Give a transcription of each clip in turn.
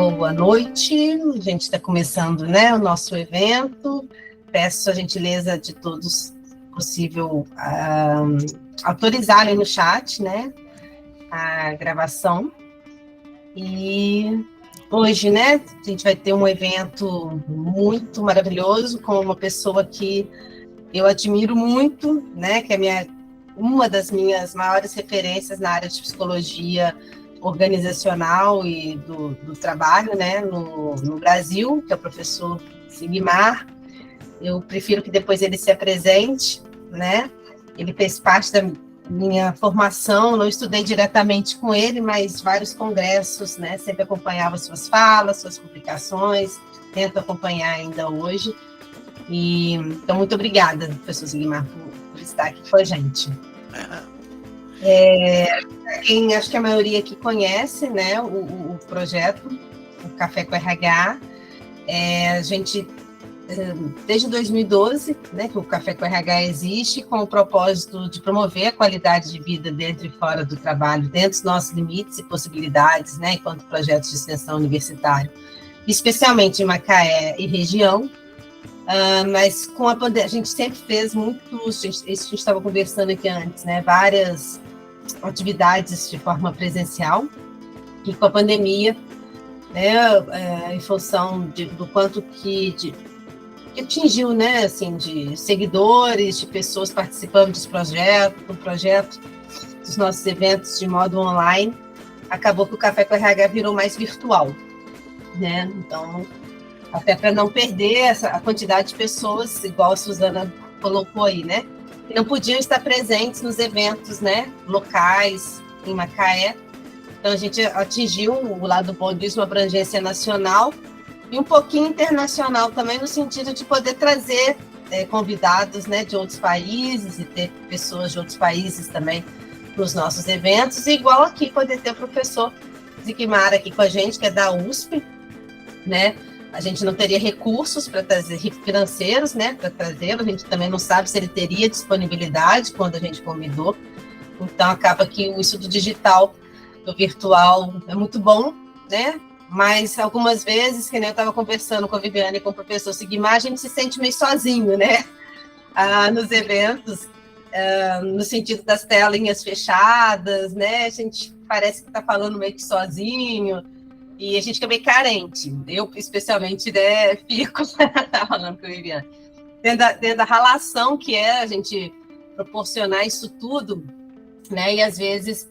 Boa noite, a gente está começando, né, o nosso evento. Peço a gentileza de todos, possível, autorizarem no chat, né, a gravação. E hoje, né, a gente vai ter um evento muito maravilhoso com uma pessoa que eu admiro muito, né, que é uma das minhas maiores referências na área de psicologia organizacional e do trabalho, né, no Brasil, que é o professor Sigmar. Eu prefiro que depois ele se apresente, né? Ele fez parte da minha formação, não estudei diretamente com ele, mas vários congressos, né? Sempre acompanhava suas falas, suas publicações, tento acompanhar ainda hoje. E então, muito obrigada, professor Sigmar, por estar aqui com a gente. Quem acho que a maioria aqui conhece, né, o projeto, o Café com RH. A gente, desde 2012, né, que o Café com RH existe, com o propósito de promover a qualidade de vida dentro e fora do trabalho, dentro dos nossos limites e possibilidades, né, enquanto projetos de extensão universitária, especialmente em Macaé e região. Mas com a pandemia, a gente sempre fez muitos, isso a gente estava conversando aqui antes, né, várias atividades de forma presencial, e com a pandemia, né, em função do quanto que atingiu, né, assim, de seguidores, de pessoas participando do projeto, dos nossos eventos de modo online, acabou que o Café com RH virou mais virtual, né, então, até para não perder a quantidade de pessoas, igual a Suzana colocou aí, né, que não podiam estar presentes nos eventos, né, locais em Macaé. Então, a gente atingiu o lado bom disso, uma abrangência nacional e um pouquinho internacional também, no sentido de poder trazer convidados, né, de outros países e ter pessoas de outros países também nos nossos eventos, e igual aqui, poder ter o professor Sigmar aqui com a gente, que é da USP, né? A gente não teria recursos para trazer, financeiros, né, para trazê-lo, a gente também não sabe se ele teria disponibilidade quando a gente convidou, então acaba que o estudo digital, do virtual, é muito bom, né, mas algumas vezes, que nem eu estava conversando com a Viviane e com o professor Sigmar, a gente se sente meio sozinho, né, nos eventos, no sentido das telinhas fechadas, né, a gente parece que está falando meio que sozinho, e a gente fica meio carente. Eu, especialmente, né, fico falando com a Viviane. Dentro da relação que é a gente proporcionar isso tudo, né, e às vezes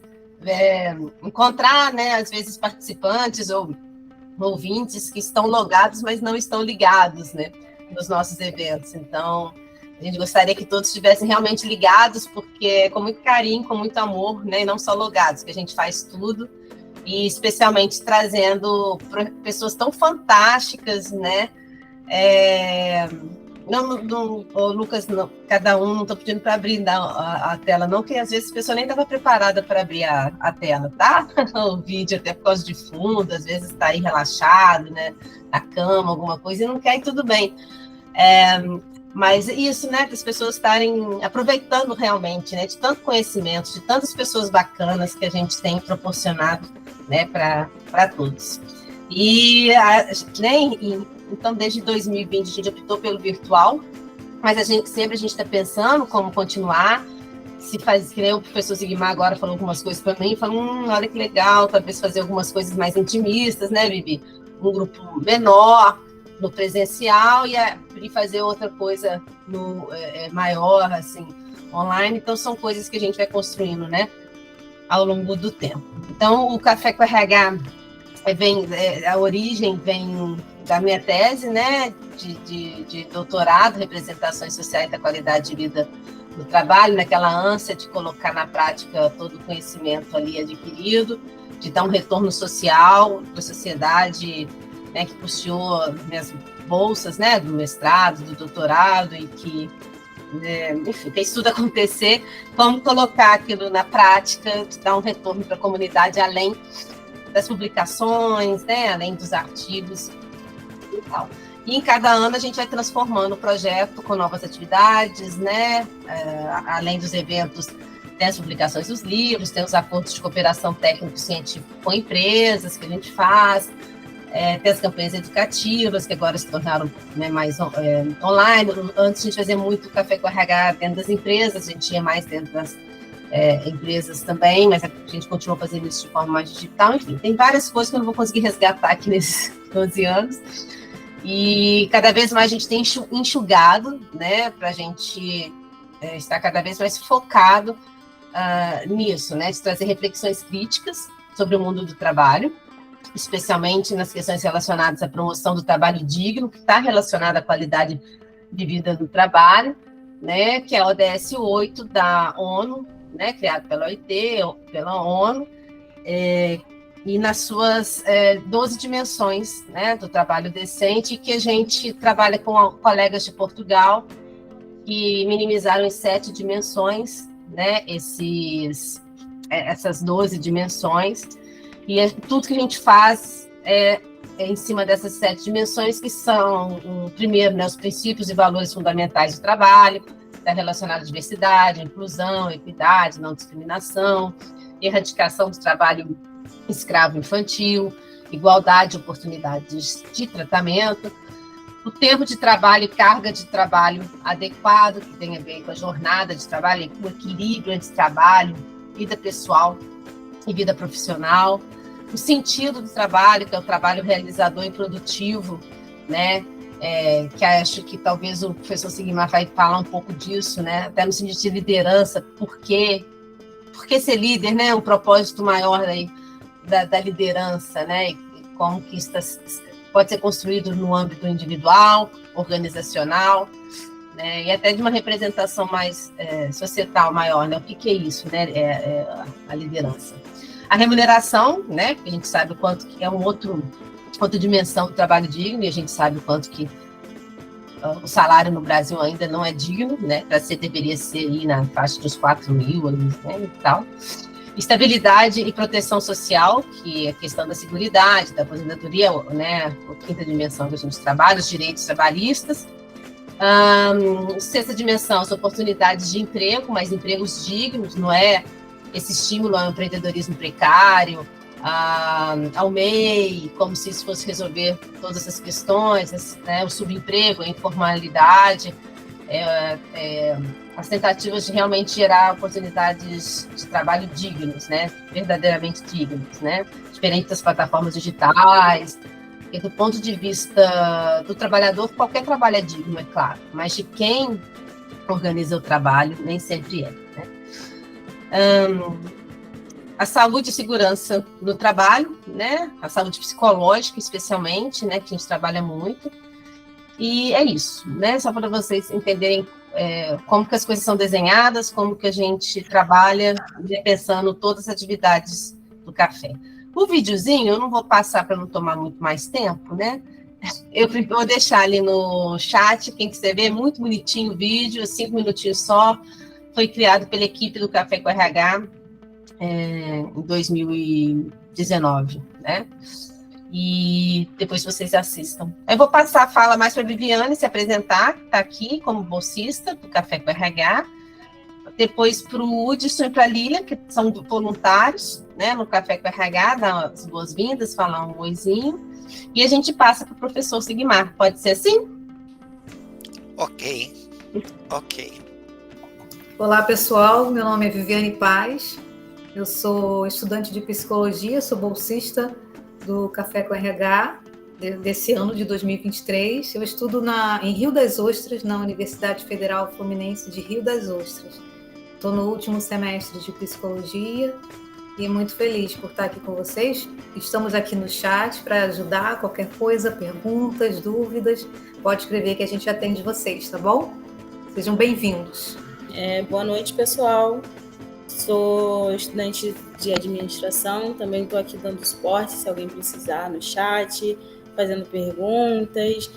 encontrar, né, às vezes participantes ou ouvintes que estão logados, mas não estão ligados, né, nos nossos eventos. Então, a gente gostaria que todos estivessem realmente ligados, porque é com muito carinho, com muito amor, né, e não só logados, que a gente faz tudo, e especialmente trazendo pessoas tão fantásticas, né? Lucas, não, cada um, não estou pedindo para abrir a tela, não, porque às vezes a pessoa nem estava preparada para abrir a tela, tá? O vídeo, até por causa de fundo, às vezes está aí relaxado, né? Na cama, alguma coisa, e não quer, e tudo bem. Mas isso, né, das pessoas estarem aproveitando realmente, né, de tanto conhecimento, de tantas pessoas bacanas que a gente tem proporcionado, né, para todos. E, então, desde 2020, a gente optou pelo virtual, mas a gente está pensando como continuar, se faz, que nem o professor Sigmar agora falou algumas coisas para mim, falou, olha que legal, talvez fazer algumas coisas mais intimistas, né, Vivi? Um grupo menor, no presencial, e fazer outra coisa maior, assim, online. Então, são coisas que a gente vai construindo, né, ao longo do tempo. Então, o Café com RH a origem vem da minha tese, né, de doutorado, representações sociais da qualidade de vida do trabalho, naquela ânsia de colocar na prática todo o conhecimento ali adquirido, de dar um retorno social para a sociedade, né, que custeou minhas bolsas, né, do mestrado, do doutorado, e que, enfim, fez tudo acontecer. Vamos colocar aquilo na prática, de dar um retorno para a comunidade, além das publicações, né, além dos artigos e tal. E em cada ano a gente vai transformando o projeto com novas atividades, né, além dos eventos, tem as publicações dos livros, tem os acordos de cooperação técnico-científico com empresas que a gente faz, Tem as campanhas educativas, que agora se tornaram, né, mais online. Antes a gente fazia muito café com RH dentro das empresas, a gente ia mais dentro das empresas também, mas a gente continua fazendo isso de forma mais digital. Enfim, tem várias coisas que eu não vou conseguir resgatar aqui nesses 12 anos. E cada vez mais a gente tem enxugado, né, para a gente estar cada vez mais focado nisso, né, de trazer reflexões críticas sobre o mundo do trabalho, especialmente nas questões relacionadas à promoção do trabalho digno, que está relacionada à qualidade de vida no trabalho, né, que é a ODS 8 da ONU, né, criado pela OIT, pela ONU, e nas suas 12 dimensões, né, do trabalho decente, que a gente trabalha com colegas de Portugal que minimizaram em 7 dimensões, né, essas 12 dimensões, e tudo que a gente faz é em cima dessas 7 dimensões, que são, primeiro, né, os princípios e valores fundamentais do trabalho, está relacionado à diversidade, inclusão, equidade, não discriminação, erradicação do trabalho escravo infantil, igualdade de oportunidades de tratamento, o tempo de trabalho e carga de trabalho adequado, que tem a ver com a jornada de trabalho, e com o equilíbrio entre trabalho, vida pessoal e vida profissional, o sentido do trabalho, que é o trabalho realizador e produtivo, né? Que acho que talvez o professor Sigmar vai falar um pouco disso, né? Até no sentido de liderança, por que ser líder, né? Um propósito maior aí da liderança, né? E como que isso pode ser construído no âmbito individual, organizacional, né? E até de uma representação mais societal maior, né? O que é isso, né? A liderança. A remuneração, né? Que a gente sabe o quanto que é outra dimensão do trabalho digno, e a gente sabe o quanto que o salário no Brasil ainda não é digno, né? Deveria ser aí na faixa dos 4 mil, né, e tal. Estabilidade e proteção social, que é a questão da seguridade, da aposentadoria, né? A quinta dimensão que a gente trabalha, os direitos trabalhistas. Sexta dimensão, as oportunidades de emprego, mas empregos dignos, não é esse estímulo ao empreendedorismo precário, ao MEI, como se isso fosse resolver todas essas questões, né, o subemprego, a informalidade, as tentativas de realmente gerar oportunidades de trabalho dignos, né, verdadeiramente dignos, né, diferente das plataformas digitais. E do ponto de vista do trabalhador, qualquer trabalho é digno, é claro, mas de quem organiza o trabalho nem sempre é, né? A saúde e segurança no trabalho, né? A saúde psicológica, especialmente, né? Que a gente trabalha muito. E é isso, né? Só para vocês entenderem como que as coisas são desenhadas, como que a gente trabalha pensando todas as atividades do café. O videozinho, eu não vou passar para não tomar muito mais tempo, né? Eu vou deixar ali no chat, quem quiser ver, muito bonitinho o vídeo, 5 minutinhos só. Foi criado pela equipe do Café com RH em 2019, né? E depois vocês assistam. Eu vou passar a fala mais para a Viviane se apresentar, que está aqui como bolsista do Café com RH. Depois para o Hudson e para a Lilian, que são voluntários, né, no Café com RH, dar as boas-vindas, falar um oizinho. E a gente passa para o professor Sigmar. Pode ser assim? Ok. Olá, pessoal. Meu nome é Viviane Paz. Eu sou estudante de psicologia, sou bolsista do Café com RH desse ano de 2023. Eu estudo em Rio das Ostras, na Universidade Federal Fluminense de Rio das Ostras. Estou no último semestre de psicologia e muito feliz por estar aqui com vocês. Estamos aqui no chat para ajudar, qualquer coisa, perguntas, dúvidas. Pode escrever que a gente atende vocês, tá bom? Sejam bem-vindos. Boa noite, pessoal. Sou estudante de administração, também estou aqui dando suporte, se alguém precisar, no chat, fazendo perguntas,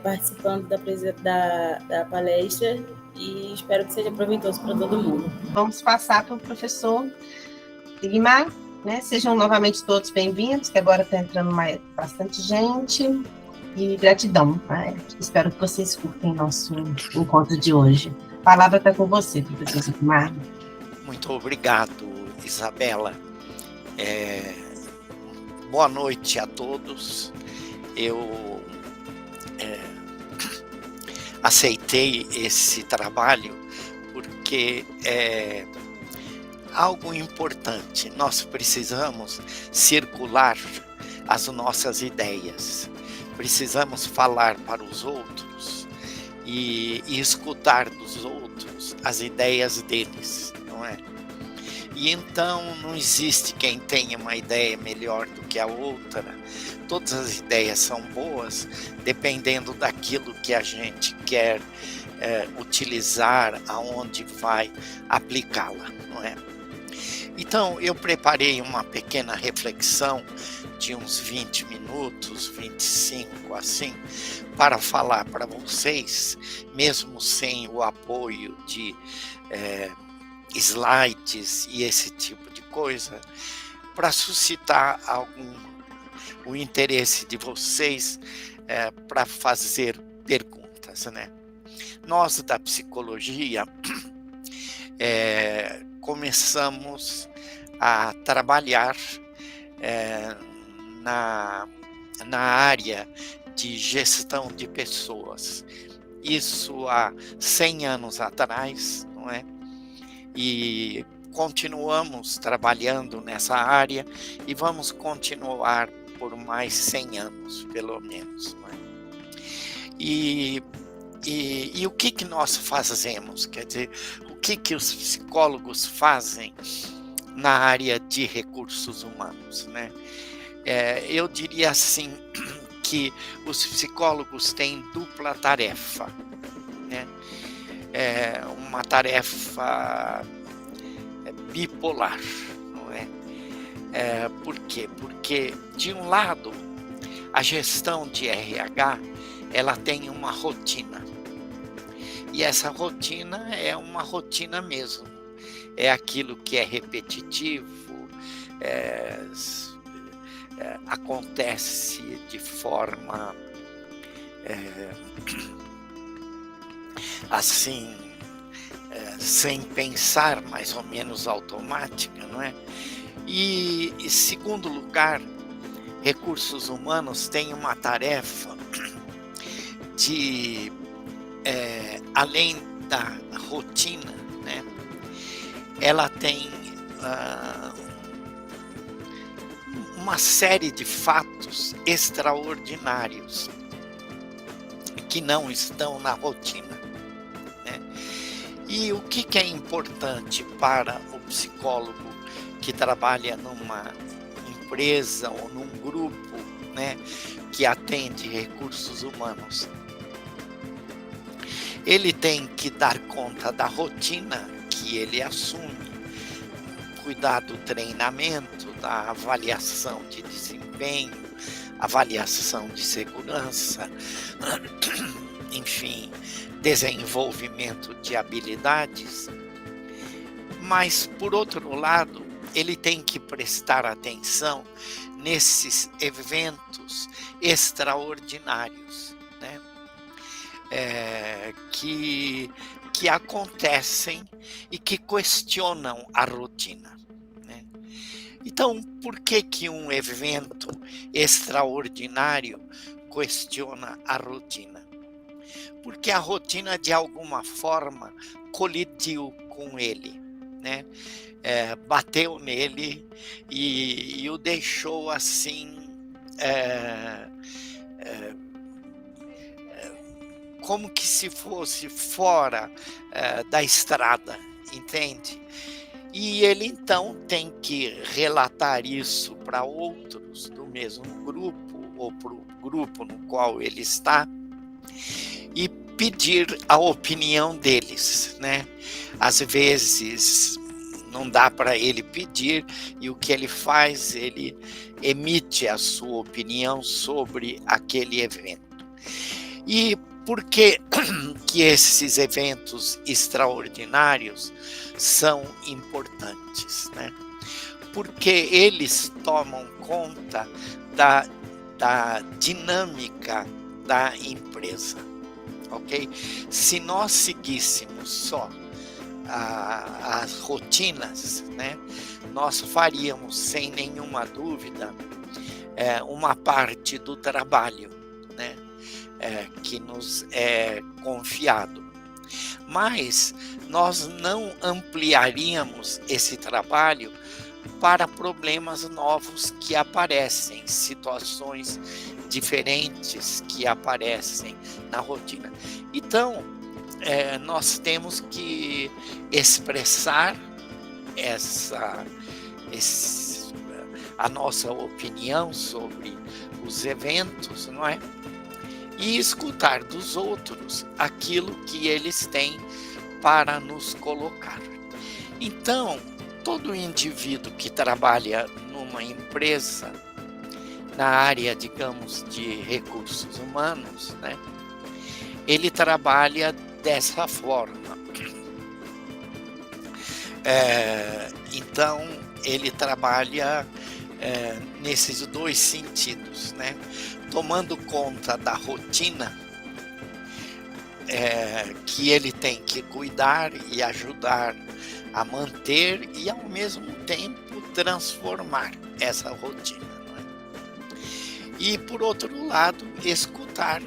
participando da palestra, e espero que seja proveitoso para todo mundo. Vamos passar para o professor Sigmar, né? Sejam novamente todos bem-vindos, que agora está entrando bastante gente, e gratidão, né? Espero que vocês curtem nosso encontro de hoje. A palavra está com você, professor Sigmar. Muito obrigado, Isabela. Boa noite a todos. eu aceitei esse trabalho porque é algo importante. Nós precisamos circular as nossas ideias, precisamos falar para os outros e escutar dos outros as ideias deles, não é? E então não existe quem tenha uma ideia melhor do que a outra. Todas as ideias são boas, dependendo daquilo que a gente quer utilizar, aonde vai aplicá-la, não é? Então, eu preparei uma pequena reflexão de uns 20 minutos, 25 assim, para falar para vocês, mesmo sem o apoio de slides e esse tipo de coisa, para suscitar o interesse de vocês para fazer perguntas, né? Nós da psicologia começamos a trabalhar na área de gestão de pessoas. Isso há 100 anos atrás, não é? E continuamos trabalhando nessa área e vamos continuar por mais 100 anos, pelo menos, não é? E o que nós fazemos? Quer dizer, o que os psicólogos fazem na área de recursos humanos, né? Eu diria assim que os psicólogos têm dupla tarefa, né? Uma tarefa bipolar, não é? Por quê? Porque, de um lado, a gestão de RH, ela tem uma rotina. E essa rotina é uma rotina mesmo. É aquilo que é repetitivo, acontece de forma assim, sem pensar, mais ou menos automática, não é? E segundo lugar, recursos humanos têm uma tarefa de, além da rotina, né? Ela tem uma série de fatos extraordinários que não estão na rotina, né? E o que é importante para o psicólogo que trabalha numa empresa ou num grupo, né, que atende recursos humanos? Ele tem que dar conta da rotina que ele assume, cuidar do treinamento, da avaliação de desempenho, avaliação de segurança, enfim, desenvolvimento de habilidades. Mas, por outro lado, ele tem que prestar atenção nesses eventos extraordinários, né? Que acontecem e que questionam a rotina, né? Então, por que um evento extraordinário questiona a rotina? Porque a rotina, de alguma forma, colidiu com ele, né? Bateu nele e o deixou assim, como que se fosse fora da estrada, entende? E ele então tem que relatar isso para outros do mesmo grupo ou para o grupo no qual ele está e pedir a opinião deles, né? Às vezes não dá para ele pedir e o que ele faz, ele emite a sua opinião sobre aquele evento. E por que esses eventos extraordinários são importantes, né? Porque eles tomam conta da dinâmica da empresa, ok? Se nós seguíssemos só as rotinas, né, nós faríamos, sem nenhuma dúvida, uma parte do trabalho, né, que nos é confiado. Mas nós não ampliaríamos esse trabalho para problemas novos que aparecem, situações diferentes que aparecem na rotina. Então, nós temos que expressar a nossa opinião sobre os eventos, não é? E escutar dos outros aquilo que eles têm para nos colocar. Então, todo indivíduo que trabalha numa empresa, na área, digamos, de recursos humanos, né, ele trabalha dessa forma. Então, ele trabalha nesses dois sentidos, né? Tomando conta da rotina que ele tem que cuidar e ajudar a manter e, ao mesmo tempo, transformar essa rotina. Não é? E, por outro lado, escutar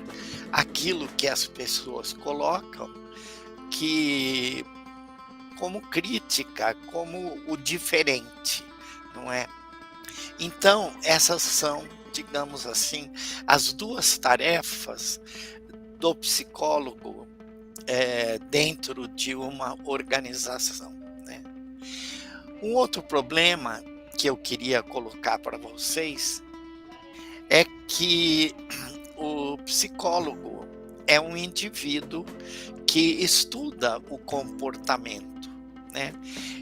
aquilo que as pessoas colocam como crítica, como o diferente, não é? Então, essas são, digamos assim, as duas tarefas do psicólogo dentro de uma organização, né? Um outro problema que eu queria colocar para vocês é que o psicólogo é um indivíduo que estuda o comportamento, né?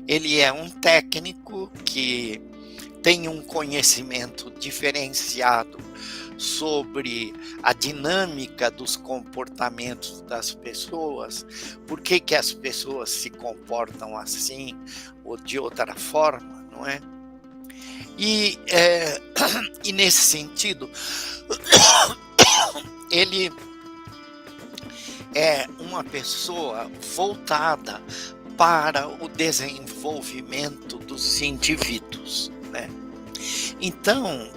Ele é um técnico que tem um conhecimento diferenciado sobre a dinâmica dos comportamentos das pessoas, por que as pessoas se comportam assim ou de outra forma, não é? E nesse sentido, ele é uma pessoa voltada para o desenvolvimento dos indivíduos, né? Então,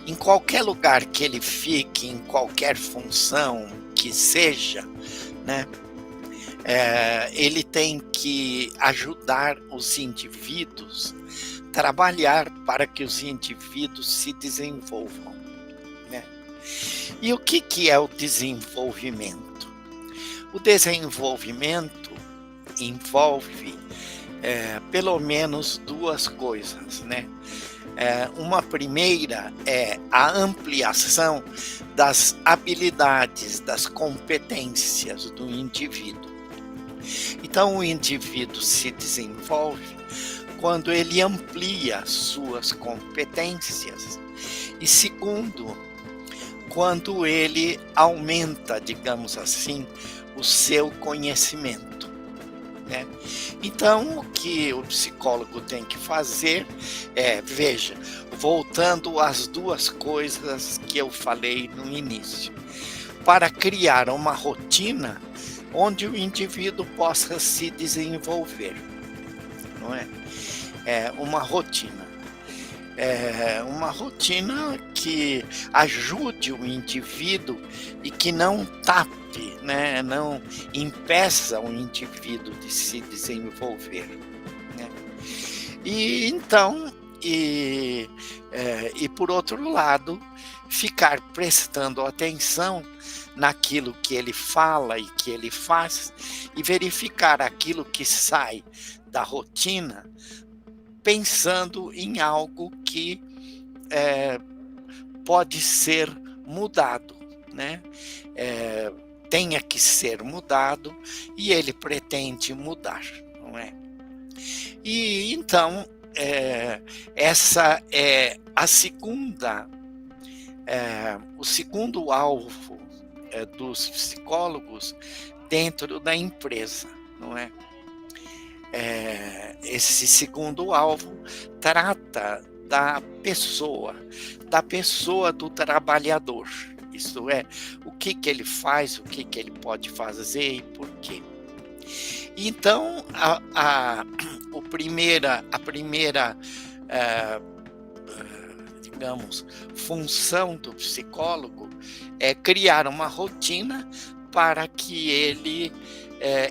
em qualquer lugar que ele fique, em qualquer função que seja, né, ele tem que ajudar os indivíduos, trabalhar para que os indivíduos se desenvolvam, né? E o que é o desenvolvimento? O desenvolvimento envolve pelo menos duas coisas, né? Uma primeira é a ampliação das habilidades, das competências do indivíduo. Então, o indivíduo se desenvolve quando ele amplia suas competências. E segundo, quando ele aumenta, digamos assim, o seu conhecimento, né? Então, o que o psicólogo tem que fazer veja, voltando às duas coisas que eu falei no início, para criar uma rotina onde o indivíduo possa se desenvolver, não é? Uma rotina que ajude o indivíduo e que não tape, né? Não impeça o indivíduo de se desenvolver, né? E então, por outro lado, ficar prestando atenção naquilo que ele fala e que ele faz e verificar aquilo que sai da rotina, pensando em algo que pode ser mudado, né? Tenha que ser mudado e ele pretende mudar, não é? E então, essa é a segunda, o segundo alvo dos psicólogos dentro da empresa, não é? Esse segundo alvo trata da pessoa do trabalhador, isto é, o que ele faz, o que ele pode fazer e por quê. Então, digamos, função do psicólogo é criar uma rotina para que ele,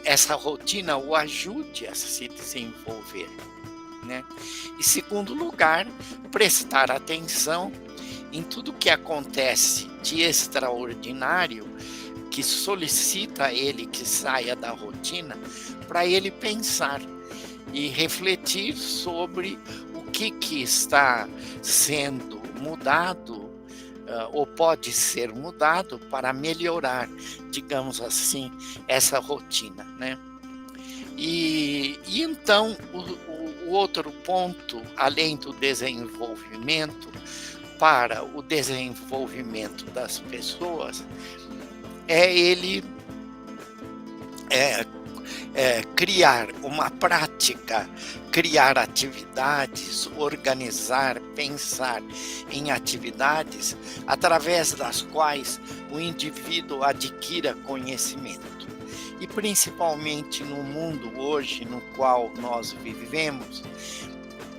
essa rotina o ajude a se desenvolver, né? E segundo lugar, prestar atenção em tudo que acontece de extraordinário que solicita a ele que saia da rotina, para ele pensar e refletir sobre o que está sendo mudado ou pode ser mudado para melhorar, digamos assim, essa rotina, né? E então, o outro ponto, além do desenvolvimento, para o desenvolvimento das pessoas, é ele criar uma prática, criar atividades, organizar, pensar em atividades através das quais o indivíduo adquira conhecimento. E principalmente no mundo hoje no qual nós vivemos,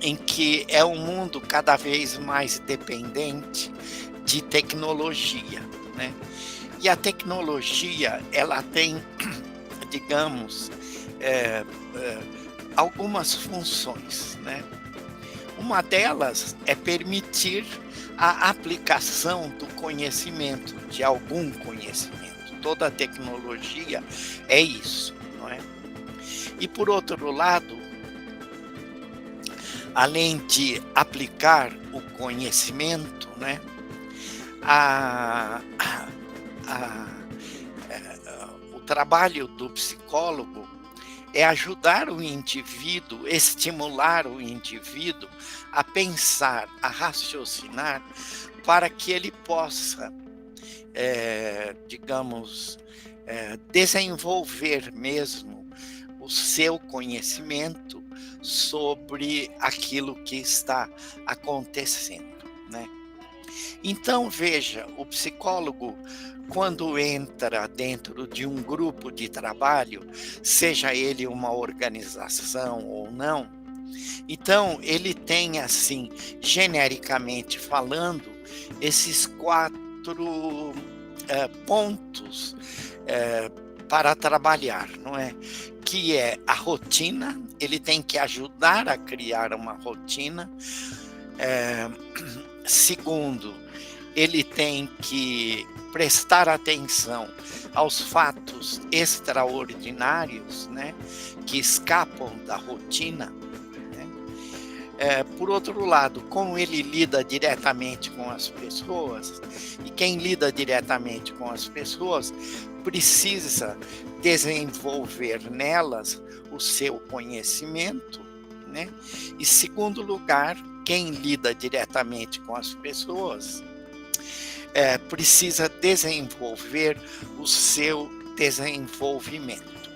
em que é um mundo cada vez mais dependente de tecnologia, né? E a tecnologia, ela tem, digamos, algumas funções, né? Uma delas é permitir a aplicação do conhecimento, de algum conhecimento. Toda a tecnologia é isso, não é? E por outro lado, além de aplicar o conhecimento, né, o trabalho do psicólogo é ajudar o indivíduo, estimular o indivíduo a pensar, a raciocinar, para que ele possa, digamos, desenvolver mesmo o seu conhecimento sobre aquilo que está acontecendo, né? Então, veja, o psicólogo, quando entra dentro de um grupo de trabalho, seja ele uma organização ou não, então ele tem, assim, genericamente falando, esses 4 pontos para trabalhar, não é? Que é a rotina, ele tem que ajudar a criar uma rotina. Segundo, ele tem que prestar atenção aos fatos extraordinários, né, que escapam da rotina, né? Por outro lado, como ele lida diretamente com as pessoas, e quem lida diretamente com as pessoas precisa desenvolver nelas o seu conhecimento, né? E segundo lugar, quem lida diretamente com as pessoas precisa desenvolver o seu desenvolvimento.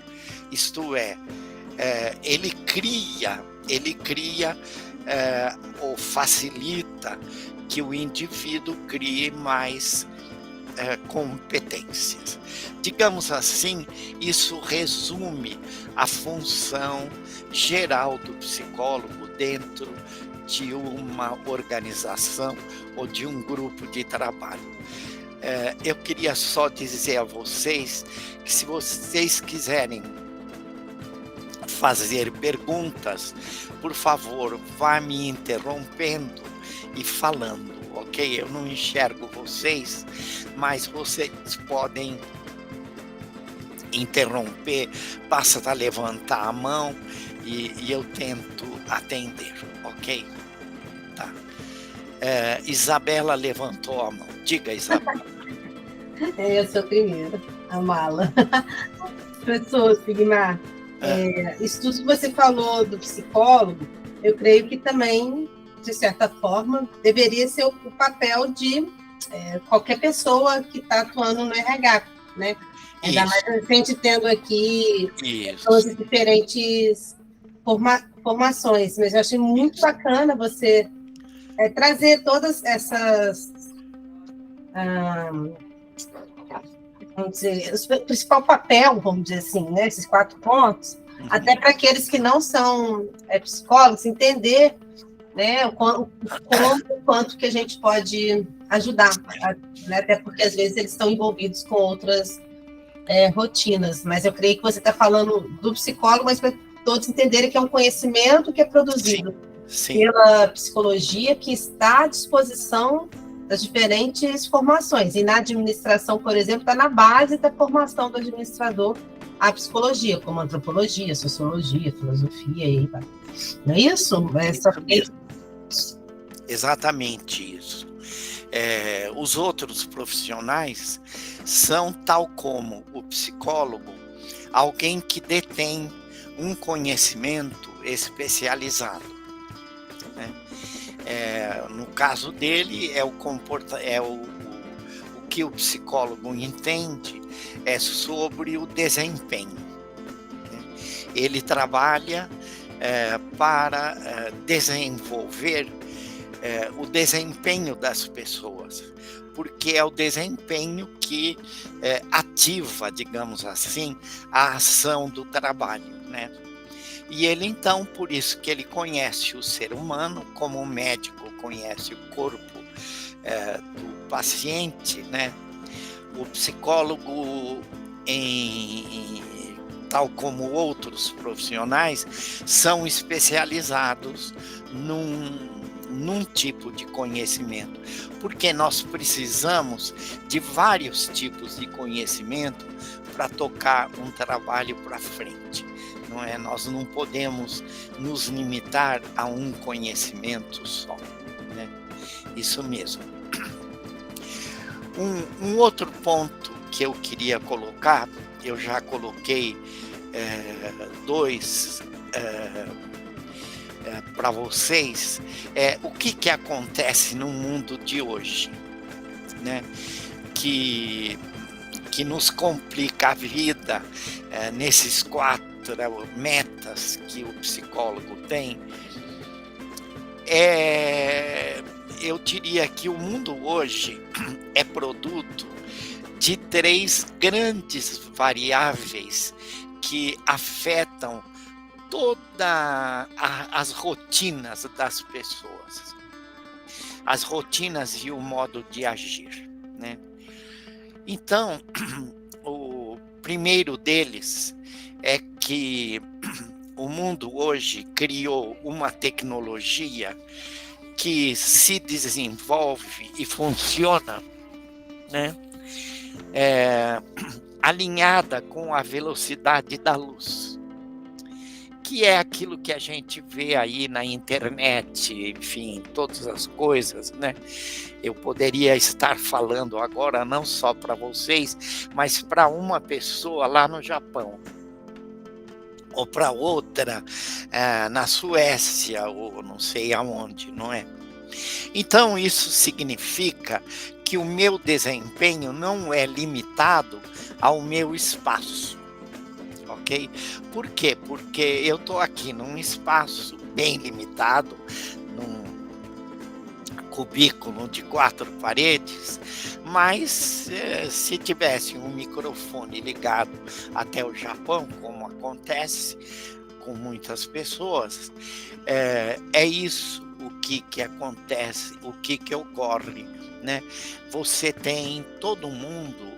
Isto é, ele cria ou facilita que o indivíduo crie mais competências. Digamos assim, isso resume a função geral do psicólogo dentro de uma organização ou de um grupo de trabalho. Eu queria só dizer a vocês que, se vocês quiserem fazer perguntas, por favor, vá me interrompendo e falando, ok? Eu não enxergo vocês, mas vocês podem interromper, basta levantar a mão e eu tento atender, ok? Tá. Isabela levantou a mão. Diga, Isabela. Eu sou a primeira, a mala. Professor Sigmar, isso tudo que você falou do psicólogo, eu creio que também, de certa forma, deveria ser o papel de qualquer pessoa que está atuando no RH, né? Ainda mais a gente tendo aqui pessoas de diferentes formações, mas eu achei muito bacana você trazer todas essas, vamos dizer, o principal papel, vamos dizer assim, né, esses 4 pontos, até para aqueles que não são psicólogos, entender né? O quanto que a gente pode ajudar, né? Até porque às vezes eles estão envolvidos com outras rotinas. Mas eu creio que você está falando do psicólogo, mas para todos entenderem que é um conhecimento que é produzido pela psicologia, que está à disposição das diferentes formações. E na administração, por exemplo, está na base da formação do administrador a psicologia, como antropologia, sociologia, filosofia, e aí vai. Não é isso? Exatamente isso. Os outros profissionais são, tal como o psicólogo, alguém que detém um conhecimento especializado, né? No caso dele, o que o psicólogo entende é sobre o desempenho, né? Ele trabalha para desenvolver o desempenho das pessoas, porque é o desempenho que ativa, digamos assim, a ação do trabalho, né? E ele, então, por isso que ele conhece o ser humano, como o médico conhece o corpo do paciente, né? O psicólogo, tal como outros profissionais, são especializados num tipo de conhecimento, porque nós precisamos de vários tipos de conhecimento para tocar um trabalho para frente. Não é? Nós não podemos nos limitar a um conhecimento só, né? Isso mesmo. Um outro ponto que eu queria colocar, eu já coloquei dois para vocês, o que acontece no mundo de hoje, né? Que nos complica a vida nesses 4 metas que o psicólogo tem. Eu diria que o mundo hoje é produto de 3 grandes variáveis que afetam todas as rotinas das pessoas, as rotinas e o modo de agir, né? Então, o primeiro deles é que o mundo hoje criou uma tecnologia que se desenvolve e funciona, né? Alinhada com a velocidade da luz, que é aquilo que a gente vê aí na internet, enfim, todas as coisas, né? Eu poderia estar falando agora não só para vocês, mas para uma pessoa lá no Japão, ou para outra na Suécia, ou não sei aonde, não é? Então, isso significa que o meu desempenho não é limitado ao meu espaço, ok? Por quê? Porque eu estou aqui num espaço bem limitado, num cubículo de 4 paredes, mas se tivesse um microfone ligado até o Japão, como acontece com muitas pessoas, é isso o que acontece, o que ocorre, né? Você tem todo mundo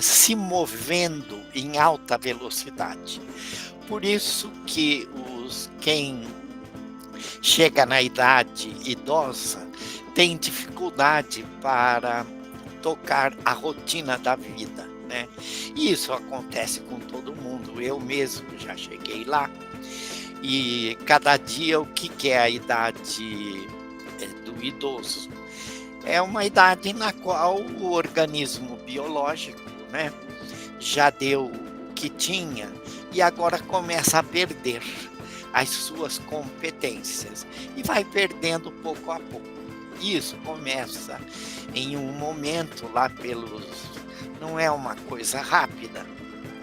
se movendo em alta velocidade. Por isso que quem chega na idade idosa tem dificuldade para tocar a rotina da vida, né? E isso acontece com todo mundo. Eu mesmo já cheguei lá. E cada dia, o que é a idade do idoso? É uma idade na qual o organismo biológico, né, já deu o que tinha e agora começa a perder as suas competências e vai perdendo pouco a pouco. Isso começa em um momento lá não é uma coisa rápida,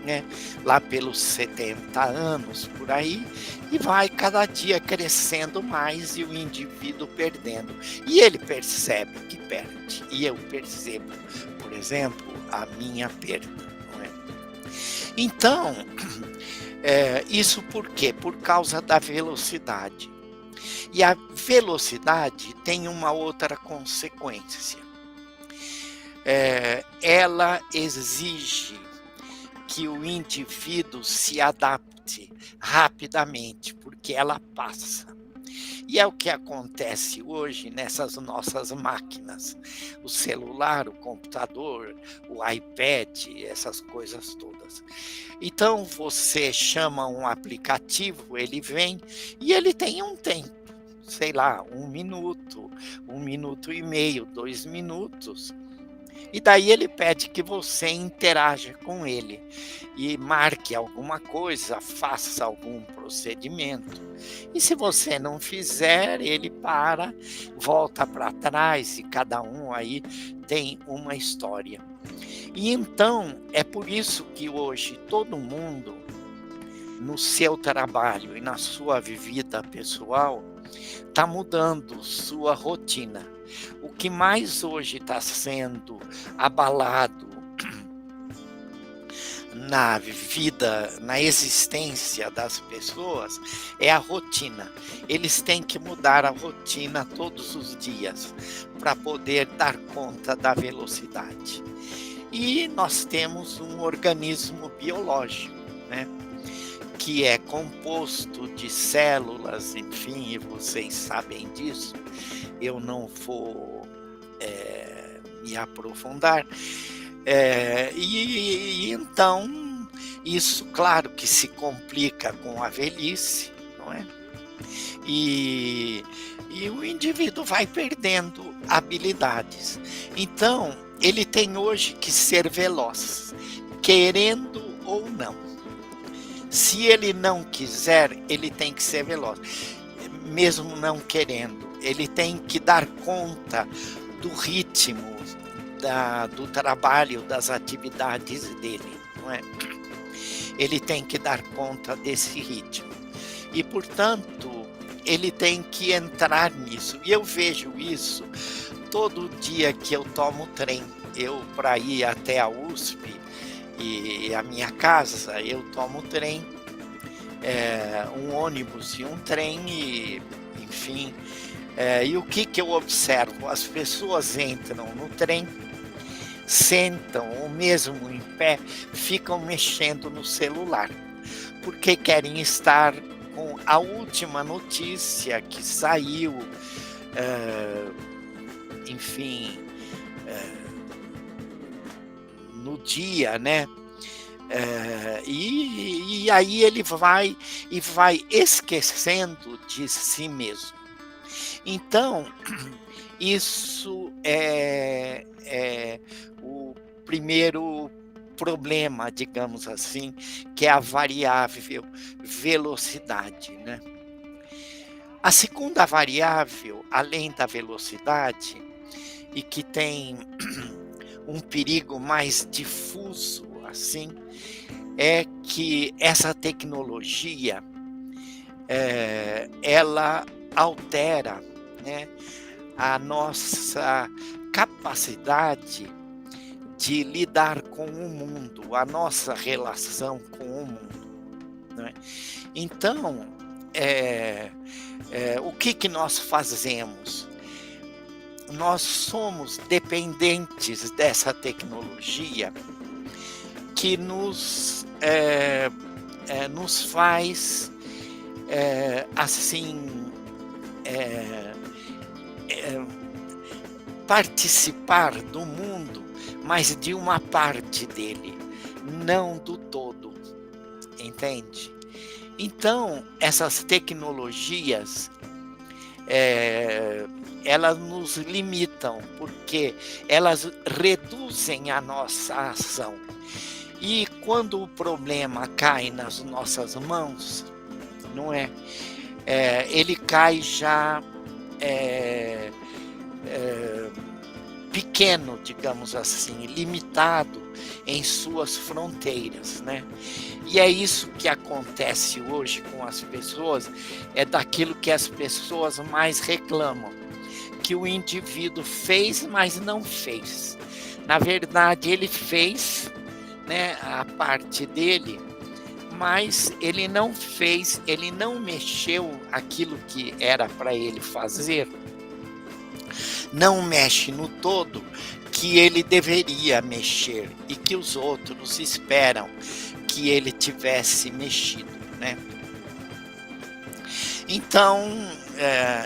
né? Lá pelos 70 anos, por aí, e vai cada dia crescendo mais e o indivíduo perdendo. E ele percebe que perde. E eu percebo, por exemplo, a minha perda, não é? Então, isso por quê? Por causa da velocidade. E a velocidade tem uma outra consequência. Ela exige que o indivíduo se adapte rapidamente, porque ela passa. E é o que acontece hoje nessas nossas máquinas. O celular, o computador, o iPad, essas coisas todas. Então, você chama um aplicativo, ele vem e ele tem um tempo. Sei lá, 1 minuto, 1 minuto e meio, 2 minutos. E daí ele pede que você interaja com ele e marque alguma coisa, faça algum procedimento. E se você não fizer, ele para, volta para trás e cada um aí tem uma história. E então é por isso que hoje todo mundo, no seu trabalho e na sua vida pessoal, está mudando sua rotina. O que mais hoje está sendo abalado na vida, na existência das pessoas, é a rotina. Eles têm que mudar a rotina todos os dias para poder dar conta da velocidade. E nós temos um organismo biológico, né? Que é composto de células, enfim, vocês sabem disso, eu não vou me aprofundar. E então, isso, claro que se complica com a velhice, não é? E o indivíduo vai perdendo habilidades. Então, ele tem hoje que ser veloz, querendo ou não. Se ele não quiser, ele tem que ser veloz. Mesmo não querendo, ele tem que dar conta do ritmo do trabalho, das atividades dele, não é? Ele tem que dar conta desse ritmo. E, portanto, ele tem que entrar nisso. E eu vejo isso todo dia que eu tomo trem. Eu, para ir até a USP, e a minha casa, eu tomo trem, um ônibus e um trem, e, enfim. E o que eu observo? As pessoas entram no trem, sentam, ou mesmo em pé, ficam mexendo no celular, porque querem estar com a última notícia que saiu, enfim, no dia, né? E aí ele vai esquecendo de si mesmo. Então, isso é o primeiro problema, digamos assim, que é a variável velocidade, né? A segunda variável, além da velocidade, e que tem um perigo mais difuso, assim, é que essa tecnologia, ela altera, né, a nossa capacidade de lidar com o mundo, a nossa relação com o mundo, né? Então, o que nós fazemos? Nós somos dependentes dessa tecnologia que nos faz assim participar do mundo, mas de uma parte dele, não do todo, entende? Então, essas tecnologias, elas nos limitam, porque elas reduzem a nossa ação. E quando o problema cai nas nossas mãos, não é? Ele cai já pequeno, digamos assim, limitado em suas fronteiras, né? E é isso que acontece hoje com as pessoas, é daquilo que as pessoas mais reclamam, que o indivíduo fez, mas não fez. Na verdade, ele fez, né, a parte dele, mas ele não fez, ele não mexeu aquilo que era para ele fazer, não mexe no todo que ele deveria mexer e que os outros esperam que ele tivesse mexido, né? Então,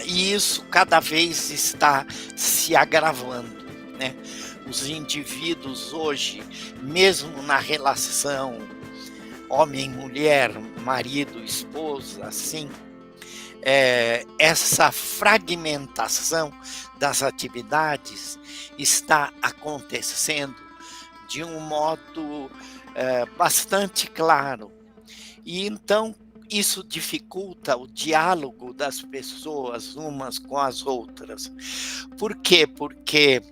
e isso cada vez está se agravando, né? Os indivíduos hoje, mesmo na relação homem-mulher, marido-esposa, assim, essa fragmentação das atividades está acontecendo de um modo bastante claro. E então isso dificulta o diálogo das pessoas umas com as outras. Por quê? Porque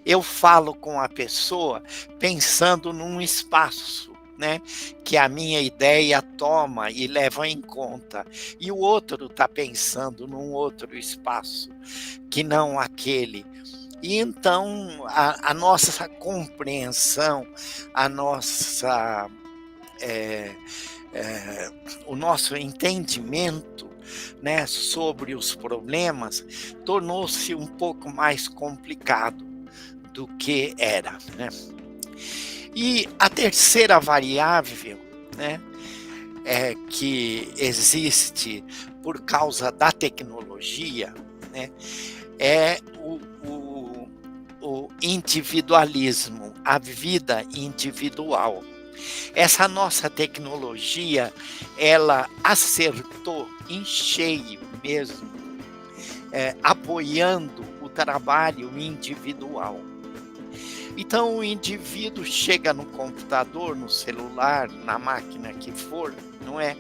eu falo com a pessoa pensando num espaço, né, que a minha ideia toma e leva em conta, e o outro está pensando num outro espaço, que não aquele. E então a nossa compreensão, o nosso entendimento, né, sobre os problemas tornou-se um pouco mais complicado do que era, né? E a terceira variável, né, que existe por causa da tecnologia, né, é o individualismo, a vida individual. Essa nossa tecnologia, ela acertou em cheio mesmo, apoiando o trabalho individual. Então, o indivíduo chega no computador, no celular, na máquina que for, não é?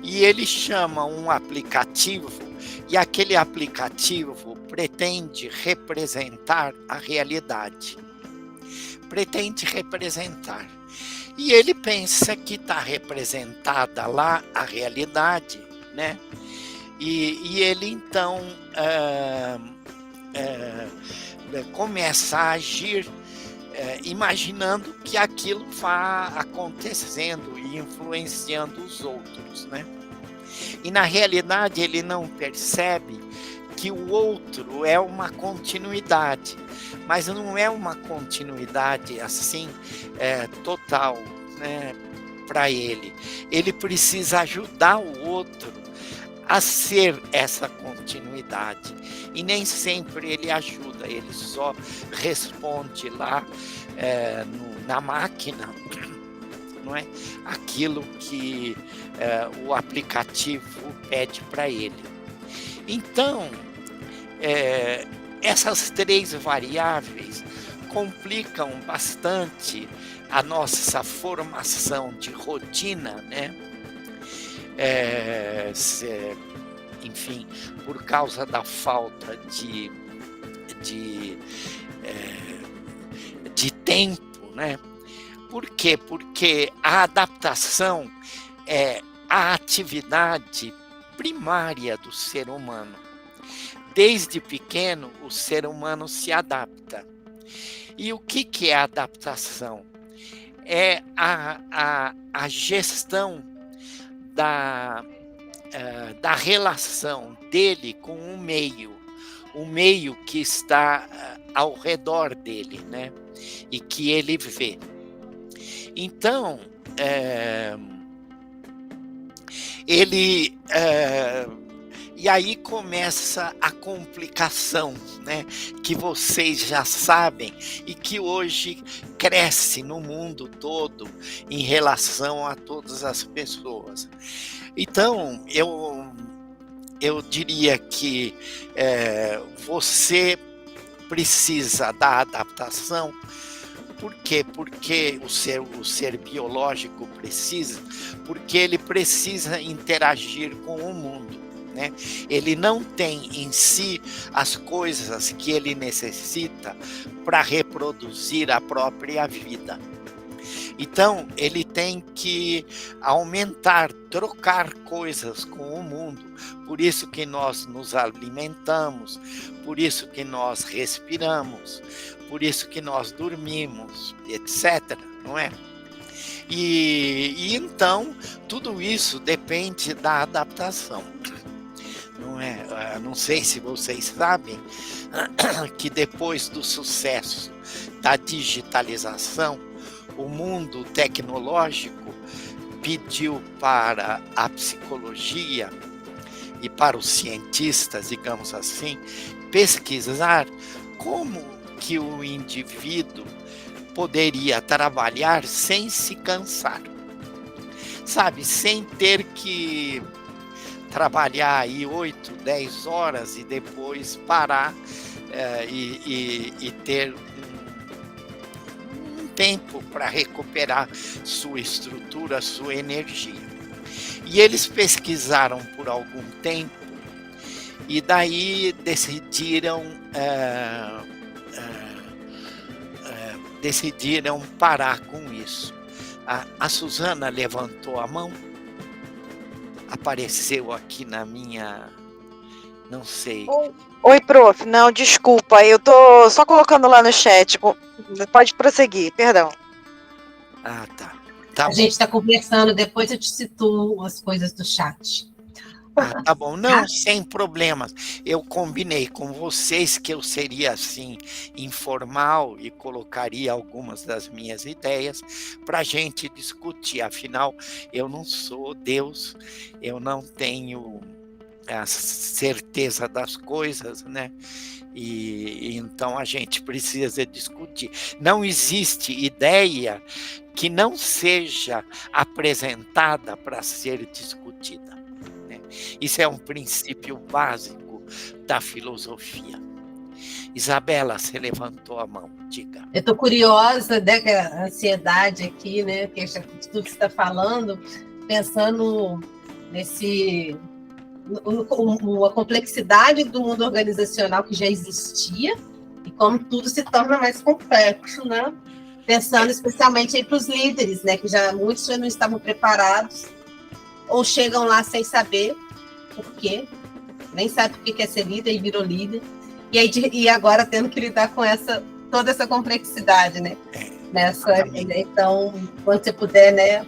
E ele chama um aplicativo, e aquele aplicativo pretende representar a realidade. Pretende representar. E ele pensa que está representada lá a realidade, né? E ele, então, começa a agir imaginando que aquilo vá acontecendo e influenciando os outros, né? E na realidade ele não percebe que o outro é uma continuidade, mas não é uma continuidade assim total, né, para ele. Ele precisa ajudar o outro a ser essa continuidade. E nem sempre ele ajuda, ele só responde lá na máquina, não é? Aquilo que o aplicativo pede para ele. Então, essas três variáveis complicam bastante a nossa formação de rotina, né? Enfim, por causa da falta de tempo, né? Por quê? Porque a adaptação é a atividade primária do ser humano. Desde pequeno, o ser humano se adapta. E o que é a adaptação? É a gestão da relação dele com o meio que está ao redor dele, né? E que ele vê. Então, e aí começa a complicação, né? Que vocês já sabem e que hoje cresce no mundo todo em relação a todas as pessoas. Então, eu diria que você precisa da adaptação. Por quê? Porque o ser biológico precisa, porque ele precisa interagir com o mundo, né? Ele não tem em si as coisas que ele necessita para reproduzir a própria vida. Então, ele tem que aumentar, trocar coisas com o mundo. Por isso que nós nos alimentamos, por isso que nós respiramos, por isso que nós dormimos, etc., não é? E então tudo isso depende da adaptação. Não é? Não sei se vocês sabem que depois do sucesso da digitalização, o mundo tecnológico pediu para a psicologia e para os cientistas, digamos assim, pesquisar como que o indivíduo poderia trabalhar sem se cansar, sabe, sem ter que trabalhar aí 8, 10 horas e depois parar e ter um tempo para recuperar sua estrutura, sua energia. E eles pesquisaram por algum tempo e daí decidiram parar com isso. A Suzana levantou a mão, apareceu aqui na minha, não sei. Oi, prof. Não, desculpa, eu tô só colocando lá no chat. Pode prosseguir, perdão. Ah, tá. A gente está conversando, depois eu te situo as coisas do chat. Ah, tá bom. Não, sem problemas. Eu combinei com vocês que eu seria assim, informal e colocaria algumas das minhas ideias para a gente discutir. Afinal, eu não sou Deus, eu não tenho a certeza das coisas, né? E então a gente precisa discutir. Não existe ideia que não seja apresentada para ser discutida. Isso é um princípio básico da filosofia. Isabela, você levantou a mão, diga. Eu estou curiosa, né, com a ansiedade aqui, né, que tudo que você está falando, pensando a complexidade do mundo organizacional que já existia e como tudo se torna mais complexo, né? Pensando especialmente aí para os líderes, né, que muitos já não estavam preparados ou chegam lá sem saber por quê, nem sabe o que é ser líder e virou líder, e agora tendo que lidar com toda essa complexidade, né? Então, quando você puder, né?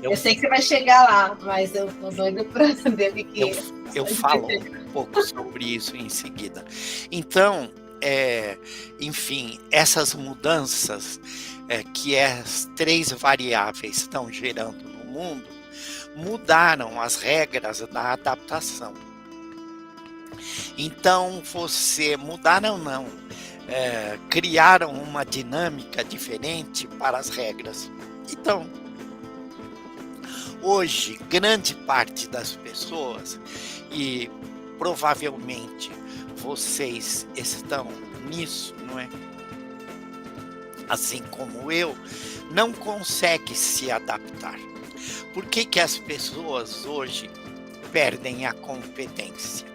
Eu sei que você vai chegar lá, mas eu tô doida para saber o que é. Eu falo um pouco sobre isso em seguida. Então, enfim, essas mudanças que as 3 variáveis estão gerando no mundo, mudaram as regras da adaptação. Então, criaram uma dinâmica diferente para as regras. Então, hoje, grande parte das pessoas, e provavelmente vocês estão nisso, não é? Assim como eu, não consegue se adaptar. Por que as pessoas hoje perdem a competência?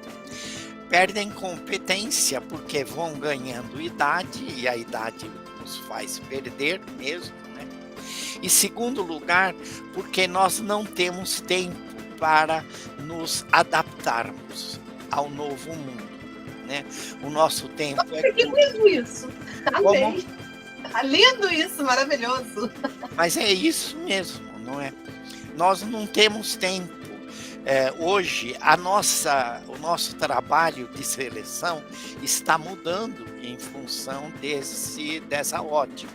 Perdem competência porque vão ganhando idade, e a idade nos faz perder mesmo, né? E segundo lugar, porque nós não temos tempo para nos adaptarmos ao novo mundo, né? O nosso tempo é curto. Que lindo isso! Amei! Tá lindo isso, maravilhoso! Mas é isso mesmo, não é? Nós não temos tempo. Hoje, o nosso trabalho de seleção está mudando em função dessa ótica,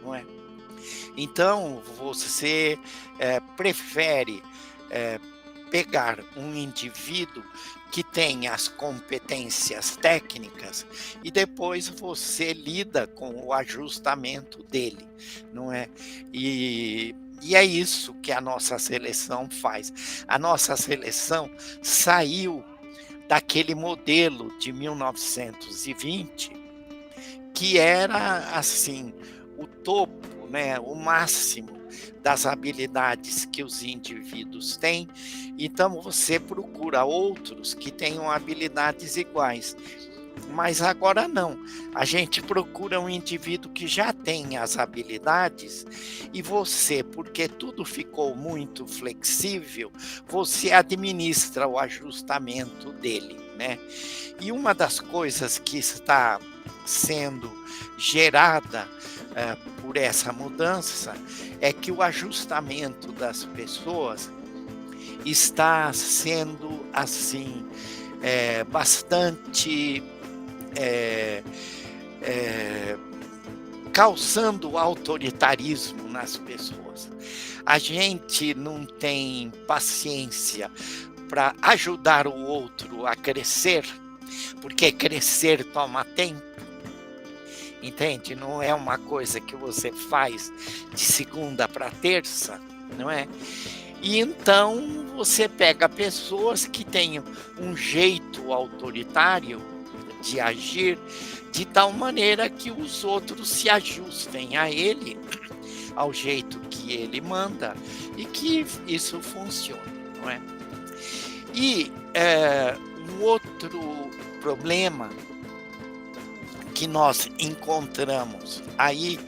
não é? Então, você prefere pegar um indivíduo que tem as competências técnicas e depois você lida com o ajustamento dele, não é? E é isso que a nossa seleção faz. A nossa seleção saiu daquele modelo de 1920, que era, assim, o topo, né, o máximo das habilidades que os indivíduos têm. Então, você procura outros que tenham habilidades iguais. Mas agora não, a gente procura um indivíduo que já tem as habilidades e você, porque tudo ficou muito flexível, você administra o ajustamento dele, né? E uma das coisas que está sendo gerada por essa mudança é que o ajustamento das pessoas está sendo assim bastante causando autoritarismo nas pessoas. A gente não tem paciência para ajudar o outro a crescer, porque crescer toma tempo, entende? Não é uma coisa que você faz de segunda para terça, não é? E então você pega pessoas que têm um jeito autoritário de agir de tal maneira que os outros se ajustem a ele, ao jeito que ele manda, e que isso funcione, não é? E um outro problema que nós encontramos aí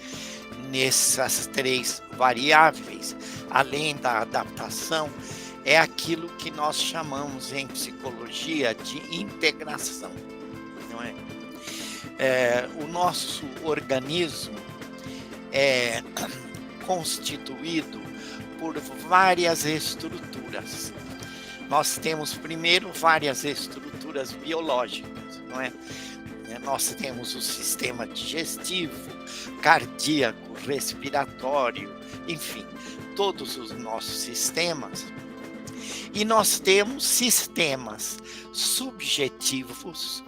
nessas 3 variáveis, além da adaptação, é aquilo que nós chamamos em psicologia de integração, não é? O nosso organismo é constituído por várias estruturas. Nós temos primeiro várias estruturas biológicas, não é? Nós temos o sistema digestivo, cardíaco, respiratório, enfim, todos os nossos sistemas. E nós temos sistemas subjetivos,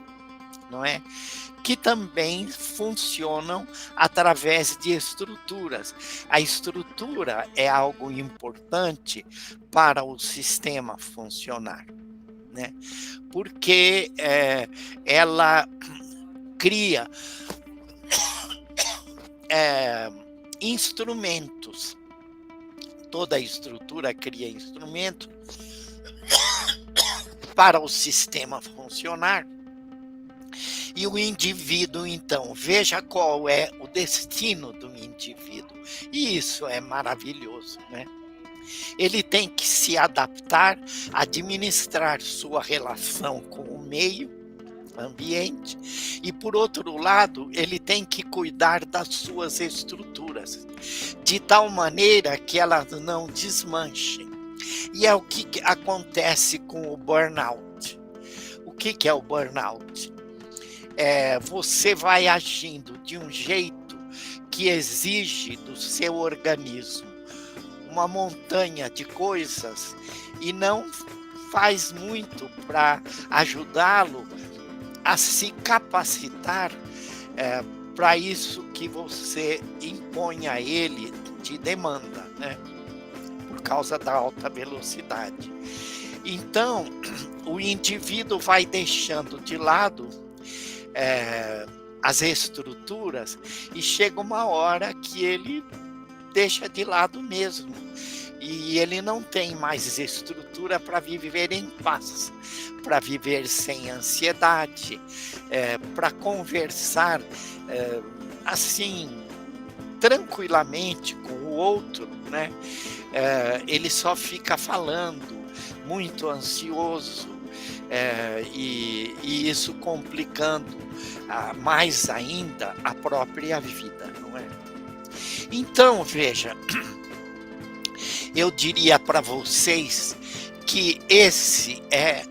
não é? Que também funcionam através de estruturas. A estrutura é algo importante para o sistema funcionar, né? Porque ela cria instrumentos. Toda estrutura cria instrumentos para o sistema funcionar. E o indivíduo, então, veja qual é o destino do indivíduo. E isso é maravilhoso, né? Ele tem que se adaptar, administrar sua relação com o meio ambiente e, por outro lado, ele tem que cuidar das suas estruturas, de tal maneira que elas não desmanchem. E é o que acontece com o burnout. O que é o burnout? Você vai agindo de um jeito que exige do seu organismo uma montanha de coisas e não faz muito para ajudá-lo a se capacitar para isso que você impõe a ele de demanda, né? Por causa da alta velocidade. Então, o indivíduo vai deixando de lado as estruturas e chega uma hora que ele deixa de lado mesmo e ele não tem mais estrutura para viver em paz, para viver sem ansiedade, para conversar assim tranquilamente com o outro, né? Ele só fica falando, muito ansioso, e isso complicando mais ainda a própria vida, não é? Então, veja, eu diria para vocês que esse é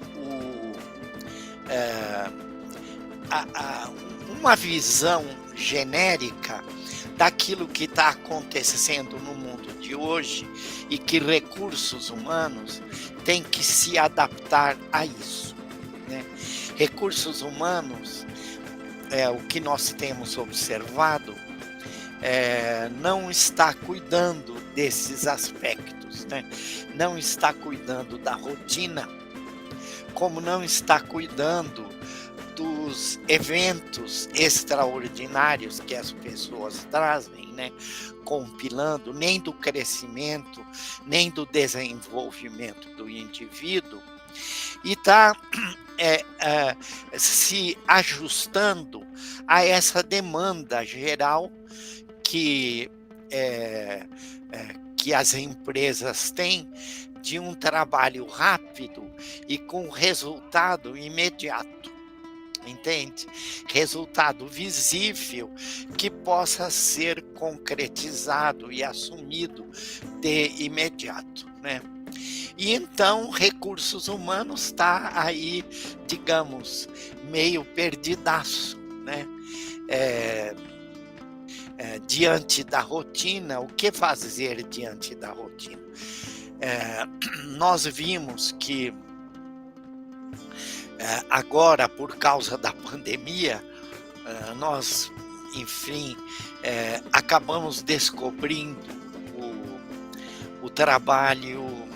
uma visão genérica daquilo que está acontecendo no mundo de hoje e que recursos humanos têm que se adaptar a isso, né? Recursos humanos, o que nós temos observado, não está cuidando desses aspectos, né? Não está cuidando da rotina, como não está cuidando dos eventos extraordinários que as pessoas trazem, né? Compilando, nem do crescimento, nem do desenvolvimento do indivíduo, e está se ajustando a essa demanda geral que as empresas têm de um trabalho rápido e com resultado imediato. entende? Resultado visível que possa ser concretizado e assumido de imediato, né? E então, recursos humanos está aí, digamos, meio perdidaço, né? Diante da rotina, o que fazer diante da rotina? Nós vimos que agora, por causa da pandemia, nós, enfim, acabamos descobrindo o trabalho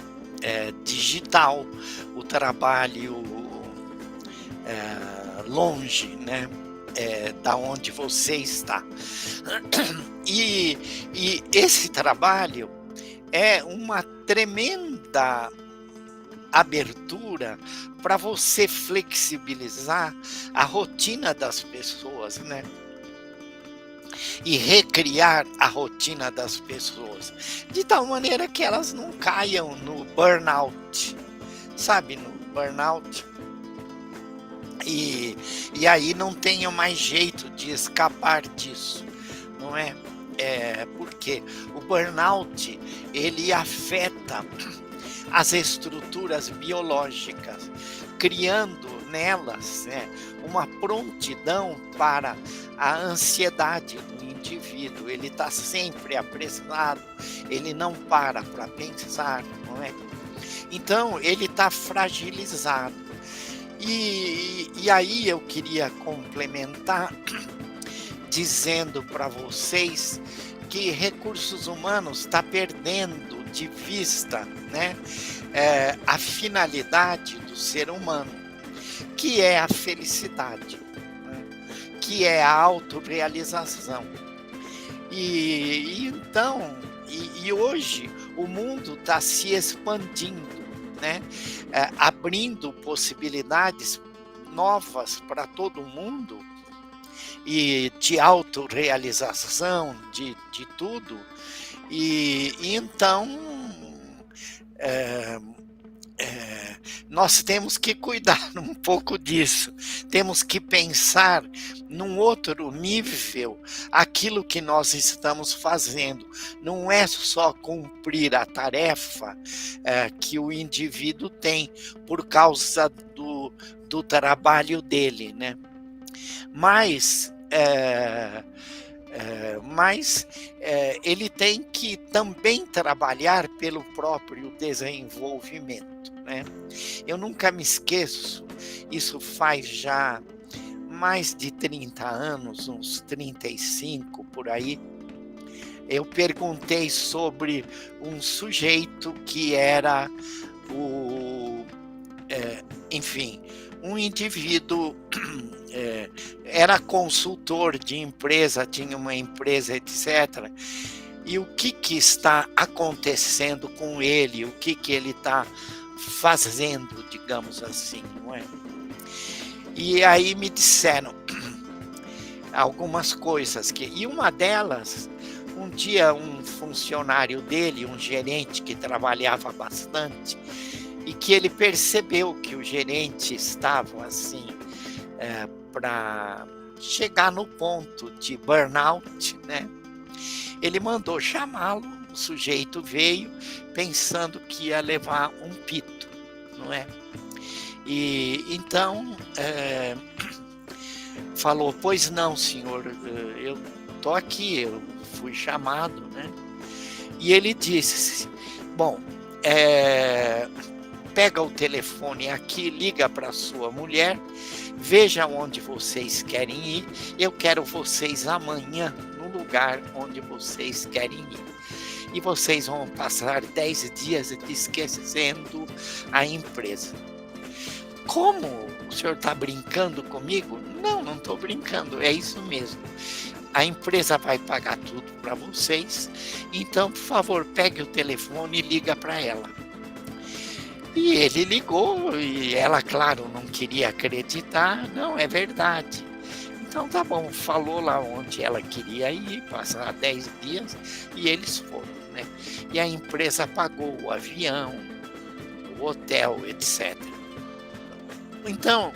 digital, o trabalho longe, né? Da onde você está. E esse trabalho é uma tremenda abertura para você flexibilizar a rotina das pessoas, né? E recriar a rotina das pessoas, de tal maneira que elas não caiam no burnout, sabe? No burnout. E aí não tenham mais jeito de escapar disso, não é? Porque o burnout, ele afeta as estruturas biológicas, criando nelas, né, uma prontidão para a ansiedade do indivíduo. Ele está sempre apressado, ele não para pensar, não é? Então, ele está fragilizado. E aí eu queria complementar dizendo para vocês que recursos humanos está perdendo de vista, né, a finalidade do ser humano, que é a felicidade, né, que é a autorrealização. E então, hoje o mundo está se expandindo, né, abrindo possibilidades novas para todo mundo, e de autorrealização de tudo, e então nós temos que cuidar um pouco disso, temos que pensar num outro nível aquilo que nós estamos fazendo. Não é só cumprir a tarefa que o indivíduo tem por causa do trabalho dele, né? Mas ele tem que também trabalhar pelo próprio desenvolvimento, né? Eu nunca me esqueço, isso faz já mais de 30 anos, uns 35 por aí, eu perguntei sobre um sujeito que era um indivíduo, era consultor de empresa, tinha uma empresa, etc. E o que está acontecendo com ele, o que ele está fazendo, digamos assim, não é? E aí me disseram algumas coisas, e uma delas, um dia um funcionário dele, um gerente que trabalhava bastante, e que ele percebeu que o gerente estava assim, para chegar no ponto de burnout, né? Ele mandou chamá-lo, o sujeito veio pensando que ia levar um pito, não é? E então falou: pois não, senhor, eu estou aqui, eu fui chamado, né? E ele disse: bom, pega o telefone aqui, liga para sua mulher, veja onde vocês querem ir, eu quero vocês amanhã no lugar onde vocês querem ir. E vocês vão passar 10 dias esquecendo a empresa. Como? O senhor está brincando comigo? Não estou brincando, é isso mesmo. A empresa vai pagar tudo para vocês, então, por favor, pegue o telefone e liga para ela. E ele ligou, e ela, claro, não queria acreditar. Não, é verdade. Então tá bom, falou lá onde ela queria ir, passar 10 dias, e eles foram, né? E a empresa pagou o avião, o hotel, etc. Então,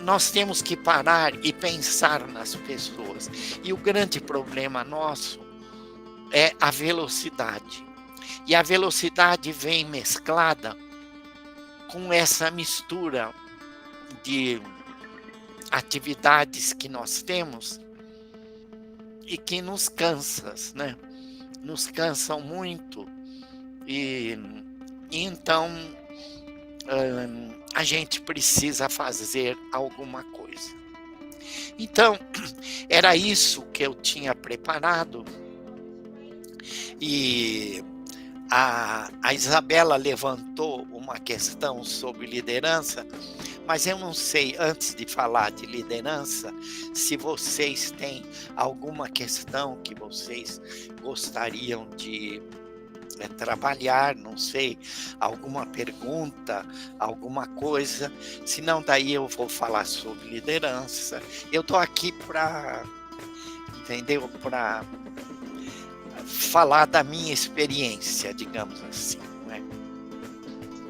nós temos que parar e pensar nas pessoas. E o grande problema nosso é a velocidade. E a velocidade vem mesclada com essa mistura de atividades que nós temos e que nos cansam, né? Nos cansam muito. E então a gente precisa fazer alguma coisa. Então, era isso que eu tinha preparado. E a Isabela levantou uma questão sobre liderança, mas eu não sei, antes de falar de liderança, se vocês têm alguma questão que vocês gostariam de trabalhar, não sei, alguma pergunta, alguma coisa, senão daí eu vou falar sobre liderança. Eu estou aqui para, entendeu? Para falar da minha experiência, digamos assim, né?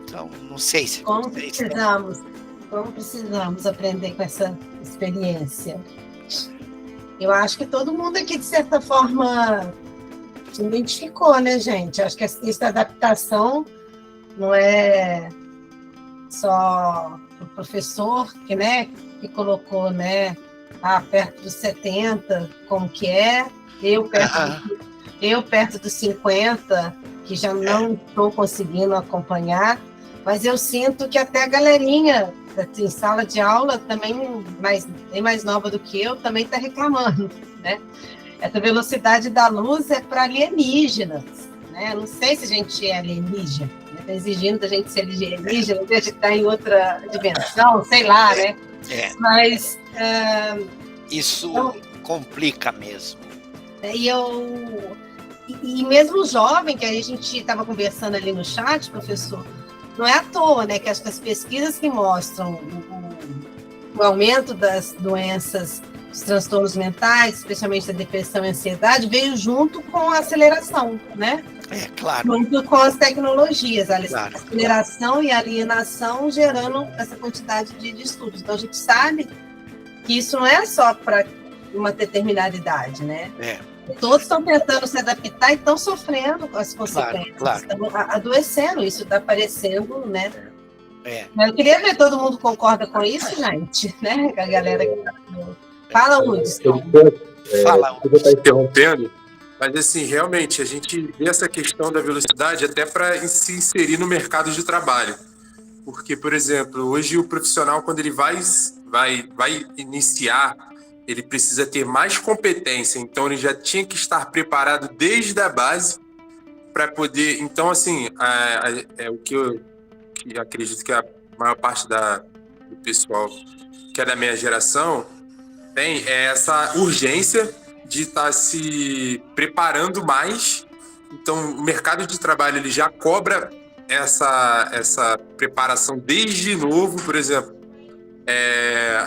Então, não sei se como precisamos aprender com essa experiência. Eu acho que todo mundo aqui, de certa forma, se identificou, né, gente? Acho que essa adaptação não é só o professor que, né, que colocou, né, perto dos 70, como que é, eu perto dos 50, que já não estou conseguindo acompanhar, mas eu sinto que até a galerinha em sala de aula, também bem mais nova do que eu, também está reclamando, né? Essa velocidade da luz é para alienígenas, né? Não sei se a gente é alienígena, né? Está exigindo da gente ser alienígena, a gente está em outra dimensão, sei lá, né? Mas isso então, complica mesmo. E mesmo jovem, que a gente estava conversando ali no chat, professor, não é à toa, né, que acho que as pesquisas que mostram o aumento das doenças, dos transtornos mentais, especialmente da depressão e ansiedade, veio junto com a aceleração, né? Claro. Junto com as tecnologias, a claro, aceleração e a alienação gerando essa quantidade de estudos. Então, a gente sabe que isso não é só para uma determinada idade, né? Todos estão tentando se adaptar e estão sofrendo as consequências. Claro. Estão adoecendo, isso está aparecendo, né? Eu queria ver todo mundo concorda com isso, gente, né? A galera que está... Fala, Hudson. Fala, eu vou estar interrompendo, mas assim, realmente, a gente vê essa questão da velocidade até para se inserir no mercado de trabalho. Porque, por exemplo, hoje o profissional, quando ele vai iniciar, ele precisa ter mais competência, então ele já tinha que estar preparado desde a base para poder... Então, assim, o que eu acredito que a maior parte do pessoal que é da minha geração tem é essa urgência de estar se preparando mais. Então, o mercado de trabalho ele já cobra essa preparação desde novo. Por exemplo,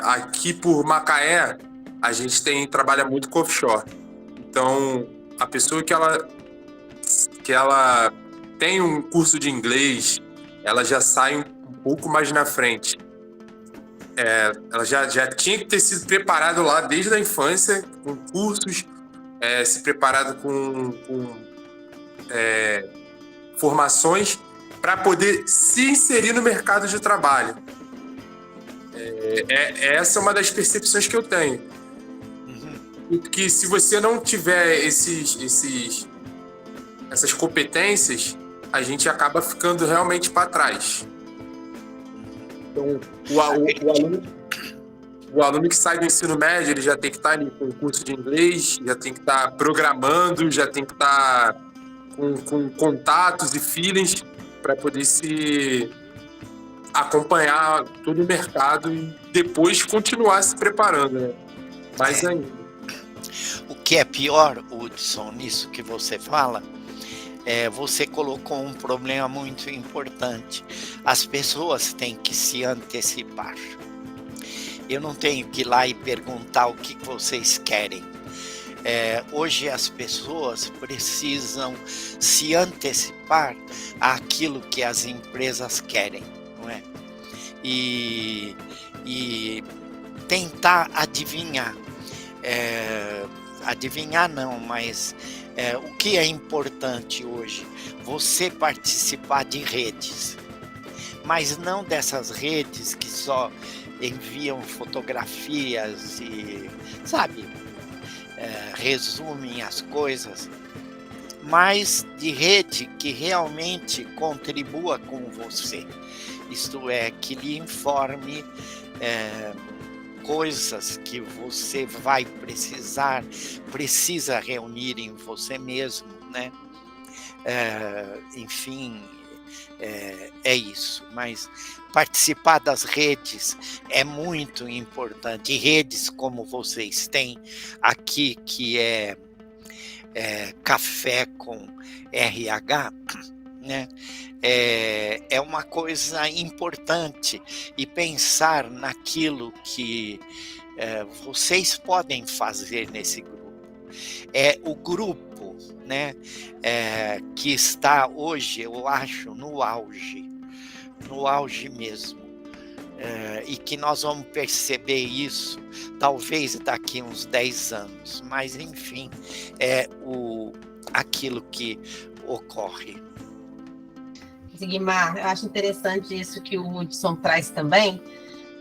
aqui por Macaé, a gente trabalha muito com offshore. Então, a pessoa que ela tem um curso de inglês, ela já sai um pouco mais na frente. Ela já tinha que ter sido preparado lá desde a infância, com cursos, se preparado com formações para poder se inserir no mercado de trabalho. Essa é uma das percepções que eu tenho. Que se você não tiver essas competências, a gente acaba ficando realmente para trás. Então, o aluno que sai do ensino médio, ele já tem que estar ali com curso de inglês, já tem que estar programando, já tem que estar com contatos e feelings para poder se acompanhar todo o mercado e depois continuar se preparando, né? Mas ainda. O que é pior, Hudson, nisso que você fala, você colocou um problema muito importante. As pessoas têm que se antecipar. Eu não tenho que ir lá e perguntar o que vocês querem. Hoje as pessoas precisam se antecipar àquilo que as empresas querem, não é? E tentar adivinhar. Adivinhar não, mas o que é importante hoje? Você participar de redes, mas não dessas redes que só enviam fotografias e, sabe, resumem as coisas, mas de rede que realmente contribua com você, isto é, que lhe informe coisas que você vai precisa reunir em você mesmo, né? Enfim, é isso, mas participar das redes é muito importante, redes como vocês têm aqui, que é Café com RH, né? É uma coisa importante, e pensar naquilo que vocês podem fazer nesse grupo. O grupo, né, que está hoje, eu acho, no auge mesmo, e que nós vamos perceber isso talvez daqui uns 10 anos, mas enfim, aquilo que ocorre. Guimar, eu acho interessante isso que o Hudson traz também,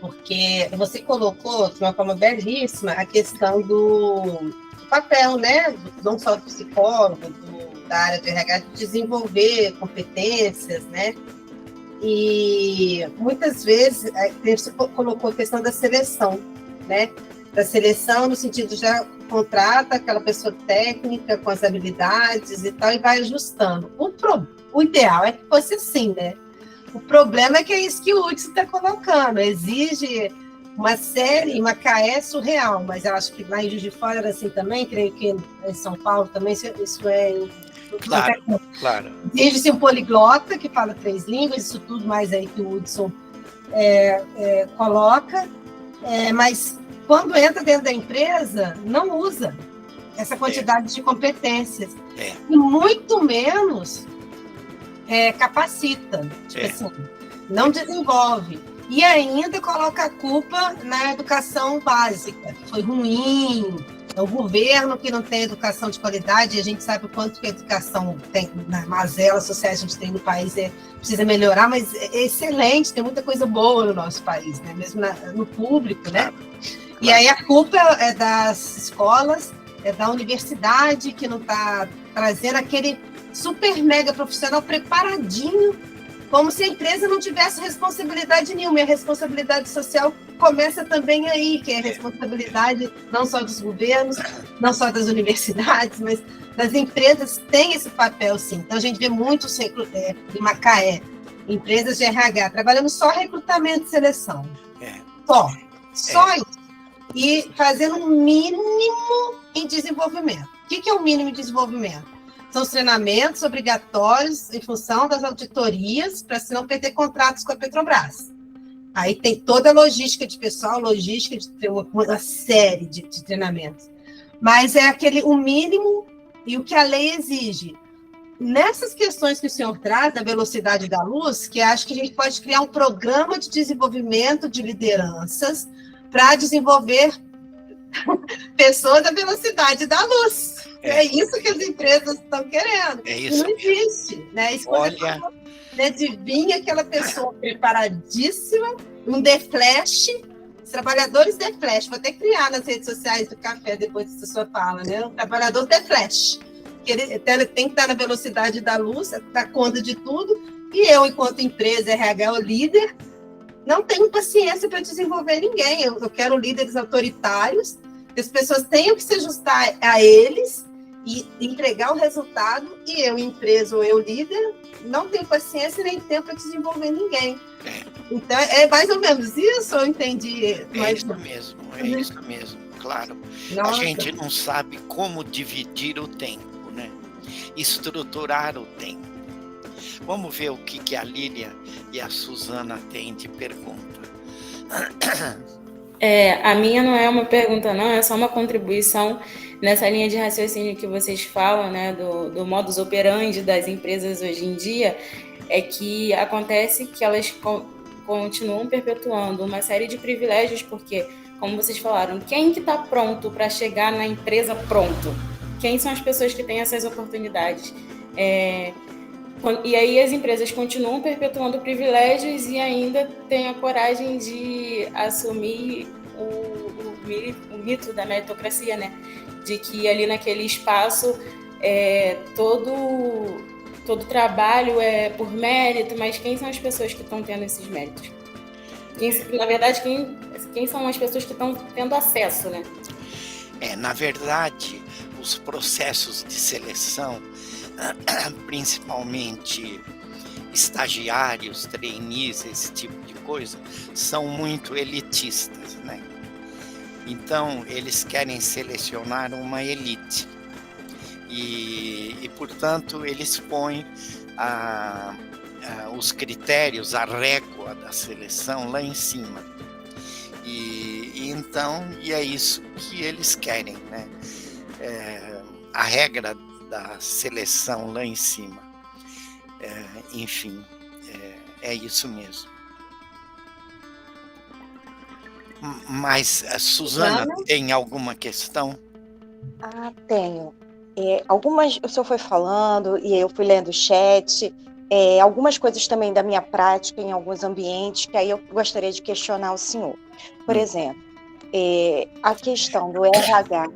porque você colocou de uma forma belíssima a questão do papel, né? Não só do psicólogo, da área de RH, de desenvolver competências, né? E muitas vezes você colocou a questão da seleção, né? Da seleção no sentido de já contrata aquela pessoa técnica com as habilidades e tal, e vai ajustando. O ideal é que fosse assim, né? O problema é que é isso que o Hudson está colocando. Exige uma série, uma CAE surreal, mas eu acho que lá em Juiz de Fora era assim também, creio que em São Paulo também, isso é... Claro. Exige-se um poliglota que fala 3 línguas, isso tudo mais aí que o Hudson coloca, mas quando entra dentro da empresa, não usa essa quantidade de competências. E muito menos capacita, tipo assim, não desenvolve. E ainda coloca a culpa na educação básica, que foi ruim, é o governo que não tem educação de qualidade, e a gente sabe o quanto que a educação tem, nas mazelas sociais que a gente tem no país, precisa melhorar, mas é excelente, tem muita coisa boa no nosso país, né? Mesmo no público, né? E aí a culpa é das escolas, é da universidade, que não está trazendo aquele super mega profissional preparadinho, como se a empresa não tivesse responsabilidade nenhuma. E a responsabilidade social começa também aí, que é a responsabilidade não só dos governos, não só das universidades, mas das empresas tem esse papel, sim. Então, a gente vê muitos em Macaé, empresas de RH, trabalhando só recrutamento e seleção. Só isso. E fazendo um mínimo em desenvolvimento. O que é o mínimo em desenvolvimento? São os treinamentos obrigatórios em função das auditorias para se não perder contratos com a Petrobras. Aí tem toda a logística de pessoal, logística de ter uma série de treinamentos. Mas é o mínimo e o que a lei exige. Nessas questões que o senhor traz, da velocidade da luz, que acho que a gente pode criar um programa de desenvolvimento de lideranças para desenvolver pessoas da velocidade da luz. É isso que as empresas estão querendo. Não existe. Né? Olha... Adivinha aquela pessoa preparadíssima, um D-Flash, os trabalhadores D-Flash, vou até criar nas redes sociais do café depois dessa sua fala, né? Um trabalhador D-Flash, que ele tem que estar na velocidade da luz, dar conta de tudo, e eu, enquanto empresa, RH ou líder, não tenho paciência para desenvolver ninguém. Eu quero líderes autoritários, que as pessoas tenham que se ajustar a eles e entregar o resultado, e eu, empresa ou eu, líder, não tenho paciência nem tempo para desenvolver ninguém. Então, é mais ou menos isso, eu entendi. Isso mesmo, claro. Nossa. A gente não sabe como dividir o tempo, né? Estruturar o tempo. Vamos ver o que a Lília e a Suzana têm de pergunta. A minha não é uma pergunta, não, é só uma contribuição nessa linha de raciocínio que vocês falam, né, do modus operandi das empresas hoje em dia, é que acontece que elas continuam perpetuando uma série de privilégios, porque, como vocês falaram, quem que está pronto para chegar na empresa pronto? Quem são as pessoas que têm essas oportunidades? E aí as empresas continuam perpetuando privilégios e ainda têm a coragem de assumir o mito da meritocracia, né? De que ali naquele espaço todo trabalho é por mérito, mas quem são as pessoas que estão tendo esses méritos? Na verdade, quem são as pessoas que estão tendo acesso, né? Na verdade, os processos de seleção, principalmente estagiários, trainees, esse tipo de coisa, são muito elitistas, né? Então, eles querem selecionar uma elite e portanto, eles põem os critérios, a régua da seleção lá em cima. E é isso que eles querem, né? A regra da seleção lá em cima. Enfim, é isso mesmo. Mas, Suzana, tem alguma questão? Tenho. Algumas, o senhor foi falando e eu fui lendo o chat, algumas coisas também da minha prática em alguns ambientes, que aí eu gostaria de questionar o senhor. Por exemplo, a questão do RH,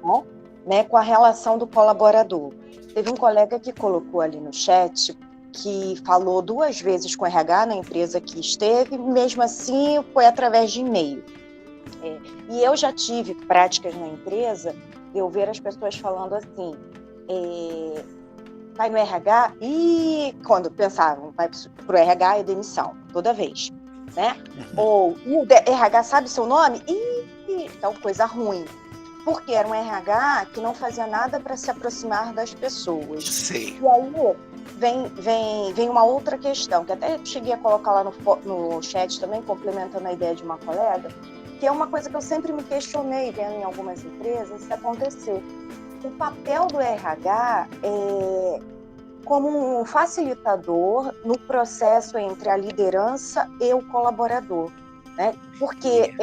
né, com a relação do colaborador. Teve um colega que colocou ali no chat que falou 2 vezes com o RH na empresa que esteve, mesmo assim foi através de e-mail. E eu já tive práticas na empresa de eu ver as pessoas falando assim, vai no RH e quando pensavam, vai para o RH é demissão, toda vez, né? Ou o RH sabe seu nome? Então coisa ruim. Porque era um RH que não fazia nada para se aproximar das pessoas. Sim. E aí vem uma outra questão, que até cheguei a colocar lá no chat também, complementando a ideia de uma colega, que é uma coisa que eu sempre me questionei vendo em algumas empresas se acontecer. O papel do RH é como um facilitador no processo entre a liderança e o colaborador, né? Porque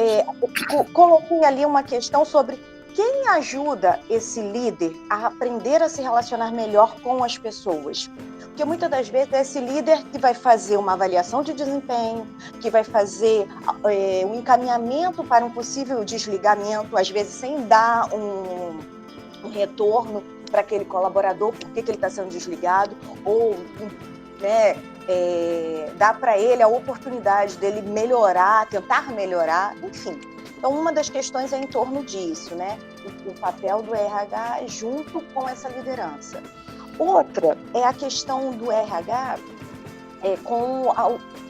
coloquei ali uma questão sobre quem ajuda esse líder a aprender a se relacionar melhor com as pessoas. Porque muitas das vezes é esse líder que vai fazer uma avaliação de desempenho, que vai fazer um encaminhamento para um possível desligamento, às vezes sem dar um retorno para aquele colaborador, por que ele está sendo desligado, ou dar para ele a oportunidade dele melhorar, tentar melhorar, enfim. Então, uma das questões é em torno disso, né? O papel do RH junto com essa liderança. Outra é a questão do RH com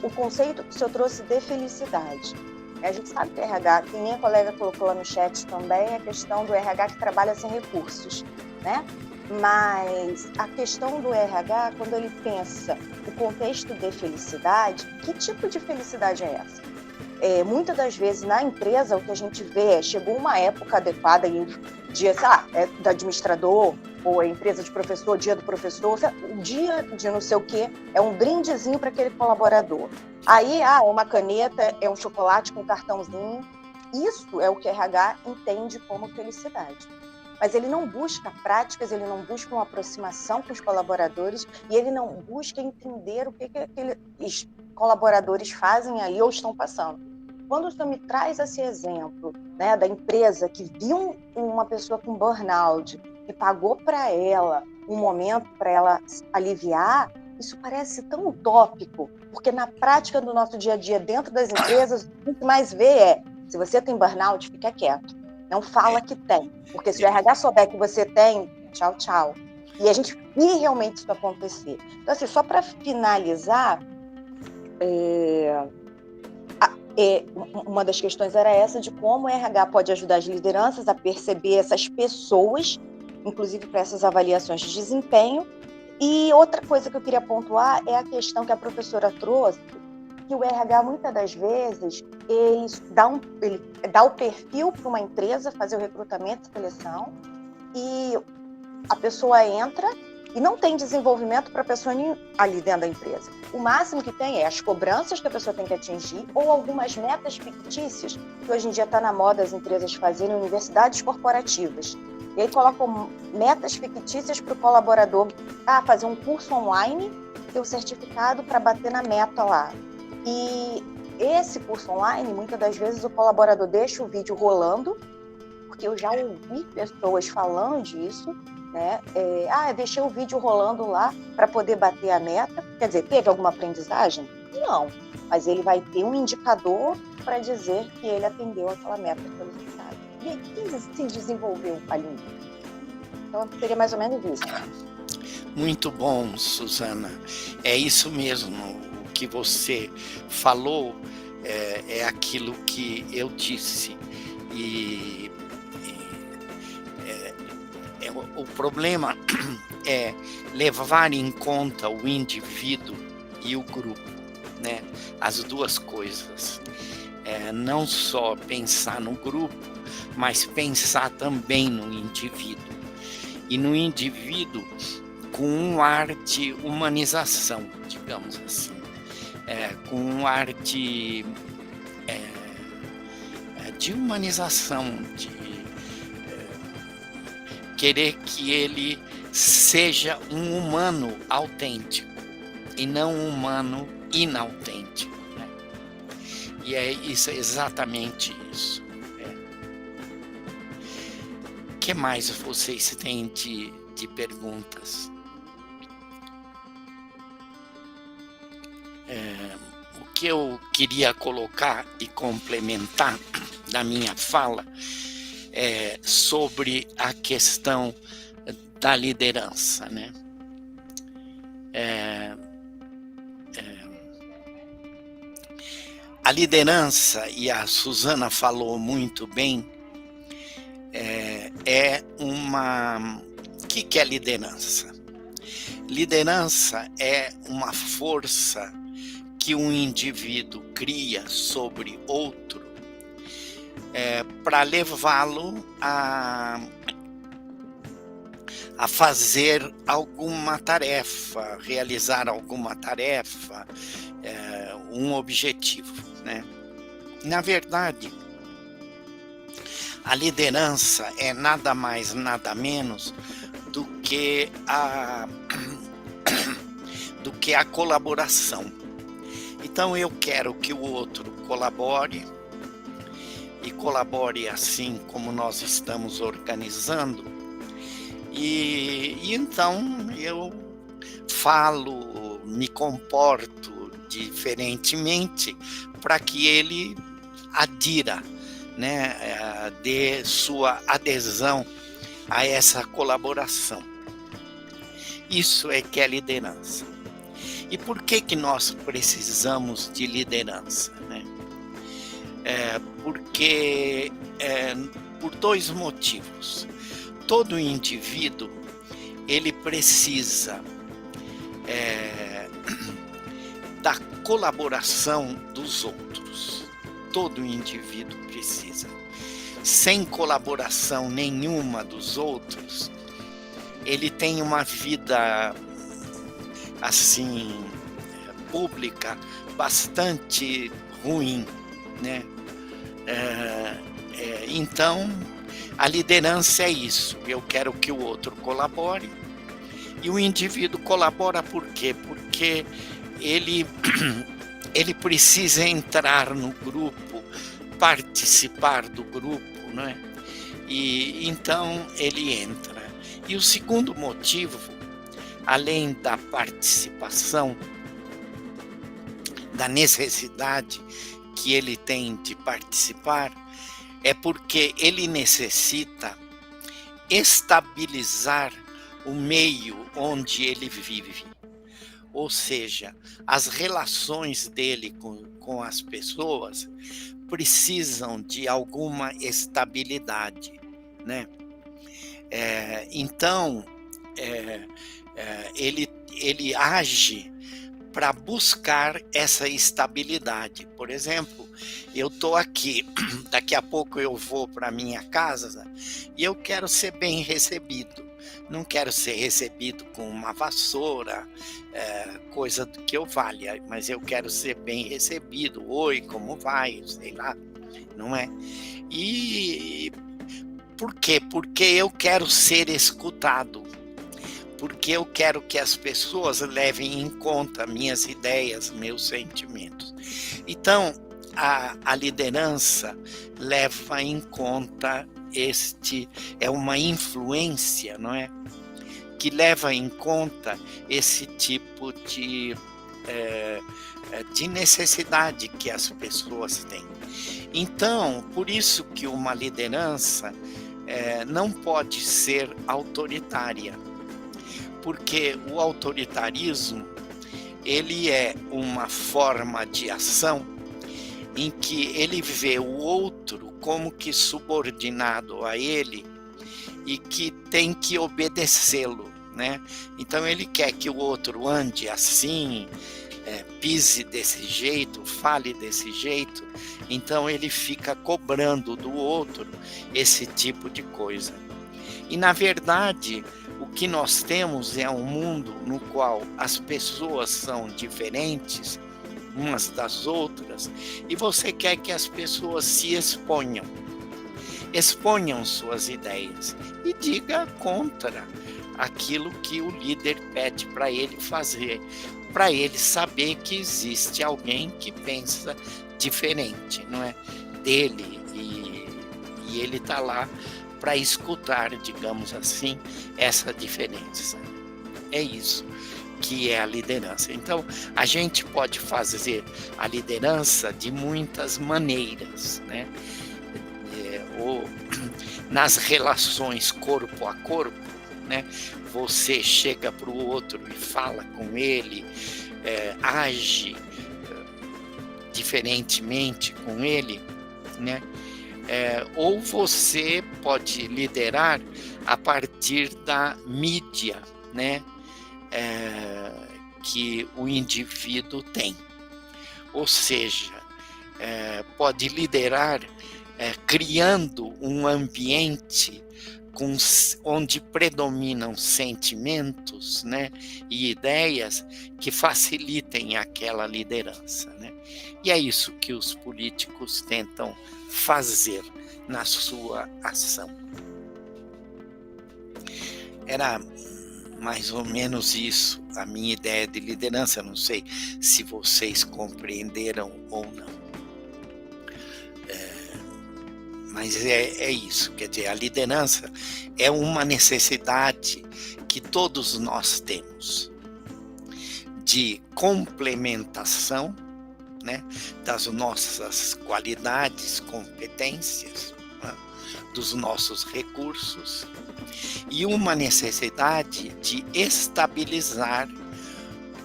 o conceito que o senhor trouxe de felicidade. A gente sabe que o RH, que minha colega colocou lá no chat também, é a questão do RH que trabalha sem recursos, né? Mas a questão do RH, quando ele pensa o contexto de felicidade, que tipo de felicidade é essa? Muitas das vezes na empresa o que a gente vê chegou uma época adequada em dia, sei lá, do administrador ou a empresa de professor, dia do professor, o dia de não sei o quê, é um brindezinho para aquele colaborador. Aí, é uma caneta, é um chocolate com cartãozinho. Isso é o que o RH entende como felicidade. Mas ele não busca práticas, ele não busca uma aproximação com os colaboradores e ele não busca entender o que aqueles colaboradores fazem ali ou estão passando. Quando o senhor me traz esse exemplo, né, da empresa que viu uma pessoa com burnout e pagou para ela um momento para ela aliviar, isso parece tão utópico, porque na prática do nosso dia a dia dentro das empresas, o que a gente mais vê se você tem burnout, fica quieto. Não fala que tem, porque se o RH souber que você tem, tchau, tchau. E a gente vê realmente isso acontecer. Então, assim, só para finalizar, uma das questões era essa de como o RH pode ajudar as lideranças a perceber essas pessoas, inclusive para essas avaliações de desempenho. E outra coisa que eu queria pontuar é a questão que a professora trouxe, que o RH, muitas das vezes, ele dá o perfil para uma empresa fazer o recrutamento e seleção, e a pessoa entra E não tem desenvolvimento para a pessoa ali dentro da empresa. O máximo que tem é as cobranças que a pessoa tem que atingir ou algumas metas fictícias, que hoje em dia está na moda as empresas fazerem, universidades corporativas. E aí colocam metas fictícias para o colaborador fazer um curso online, ter o certificado para bater na meta lá. E esse curso online, muitas das vezes o colaborador deixa o vídeo rolando, porque eu já ouvi pessoas falando disso, né? Eu deixei o vídeo rolando lá para poder bater a meta. Quer dizer, teve alguma aprendizagem? Não, mas ele vai ter um indicador para dizer que ele atendeu aquela meta solicitada. E aí, quem se desenvolveu ali? Então, seria mais ou menos isso. Muito bom, Suzana. É isso mesmo. O que você falou é aquilo que eu disse. O problema é levar em conta o indivíduo e o grupo, né? As duas coisas. Não só pensar no grupo, mas pensar também no indivíduo. E no indivíduo com um ar de humanização, digamos assim. Com um ar de humanização, de querer que ele seja um humano autêntico e não um humano inautêntico, né? E isso, exatamente isso. O que mais vocês têm de perguntas? O que eu queria colocar e complementar da minha fala sobre a questão da liderança, né? A liderança, e a Suzana falou muito bem, O que é liderança? Liderança é uma força que um indivíduo cria sobre outro para levá-lo a fazer alguma tarefa, realizar alguma tarefa, um objetivo, né? Na verdade, a liderança é nada mais, nada menos do que a colaboração. Então eu quero que o outro colabore, e colabore assim como nós estamos organizando, e então eu falo, me comporto diferentemente para que ele adira, né, dê sua adesão a essa colaboração. Isso é que é liderança. E por que nós precisamos de liderança, né? Porque por dois motivos. Todo indivíduo ele precisa da colaboração dos outros. Todo indivíduo precisa. Sem colaboração nenhuma dos outros, ele tem uma vida assim pública bastante ruim, né? Então a liderança é isso. Eu quero que o outro colabore, e o indivíduo colabora por quê? Porque ele precisa entrar no grupo, participar do grupo, né? E então ele entra. E o segundo motivo, além da participação, da necessidade que ele tem de participar, é porque ele necessita estabilizar o meio onde ele vive. Ou seja, as relações dele com as pessoas precisam de alguma estabilidade, né? Então, ele age para buscar essa estabilidade. Por exemplo, eu estou aqui, daqui a pouco eu vou para minha casa e eu quero ser bem recebido. Não quero ser recebido com uma vassoura, coisa que eu valha, mas eu quero ser bem recebido. Oi, como vai? Sei lá, não é? E por quê? Porque eu quero ser escutado. Porque eu quero que as pessoas levem em conta minhas ideias, meus sentimentos. Então, a liderança leva em conta é uma influência, não é? Que leva em conta esse tipo de necessidade que as pessoas têm. Então, por isso que uma liderança não pode ser autoritária. Porque o autoritarismo, ele é uma forma de ação em que ele vê o outro como que subordinado a ele e que tem que obedecê-lo, né? Então ele quer que o outro ande assim, pise desse jeito, fale desse jeito, então ele fica cobrando do outro esse tipo de coisa. E na verdade, o que nós temos é um mundo no qual as pessoas são diferentes umas das outras e você quer que as pessoas se exponham suas ideias e diga contra aquilo que o líder pede para ele fazer, para ele saber que existe alguém que pensa diferente, não é, dele, e ele está lá para escutar, digamos assim, essa diferença. É isso que é a liderança. Então, a gente pode fazer a liderança de muitas maneiras, né? Ou nas relações corpo a corpo, né? Você chega para o outro e fala com ele, age diferentemente com ele, né? Ou você pode liderar a partir da mídia, né? Que o indivíduo tem. Ou seja, pode liderar criando um ambiente onde predominam sentimentos, né, e ideias que facilitem aquela liderança, né? E é isso que os políticos tentam fazer na sua ação. Era mais ou menos isso a minha ideia de liderança. Não sei se vocês compreenderam ou não. Mas é isso, quer dizer, a liderança é uma necessidade que todos nós temos de complementação, né, das nossas qualidades, competências, né, dos nossos recursos, e uma necessidade de estabilizar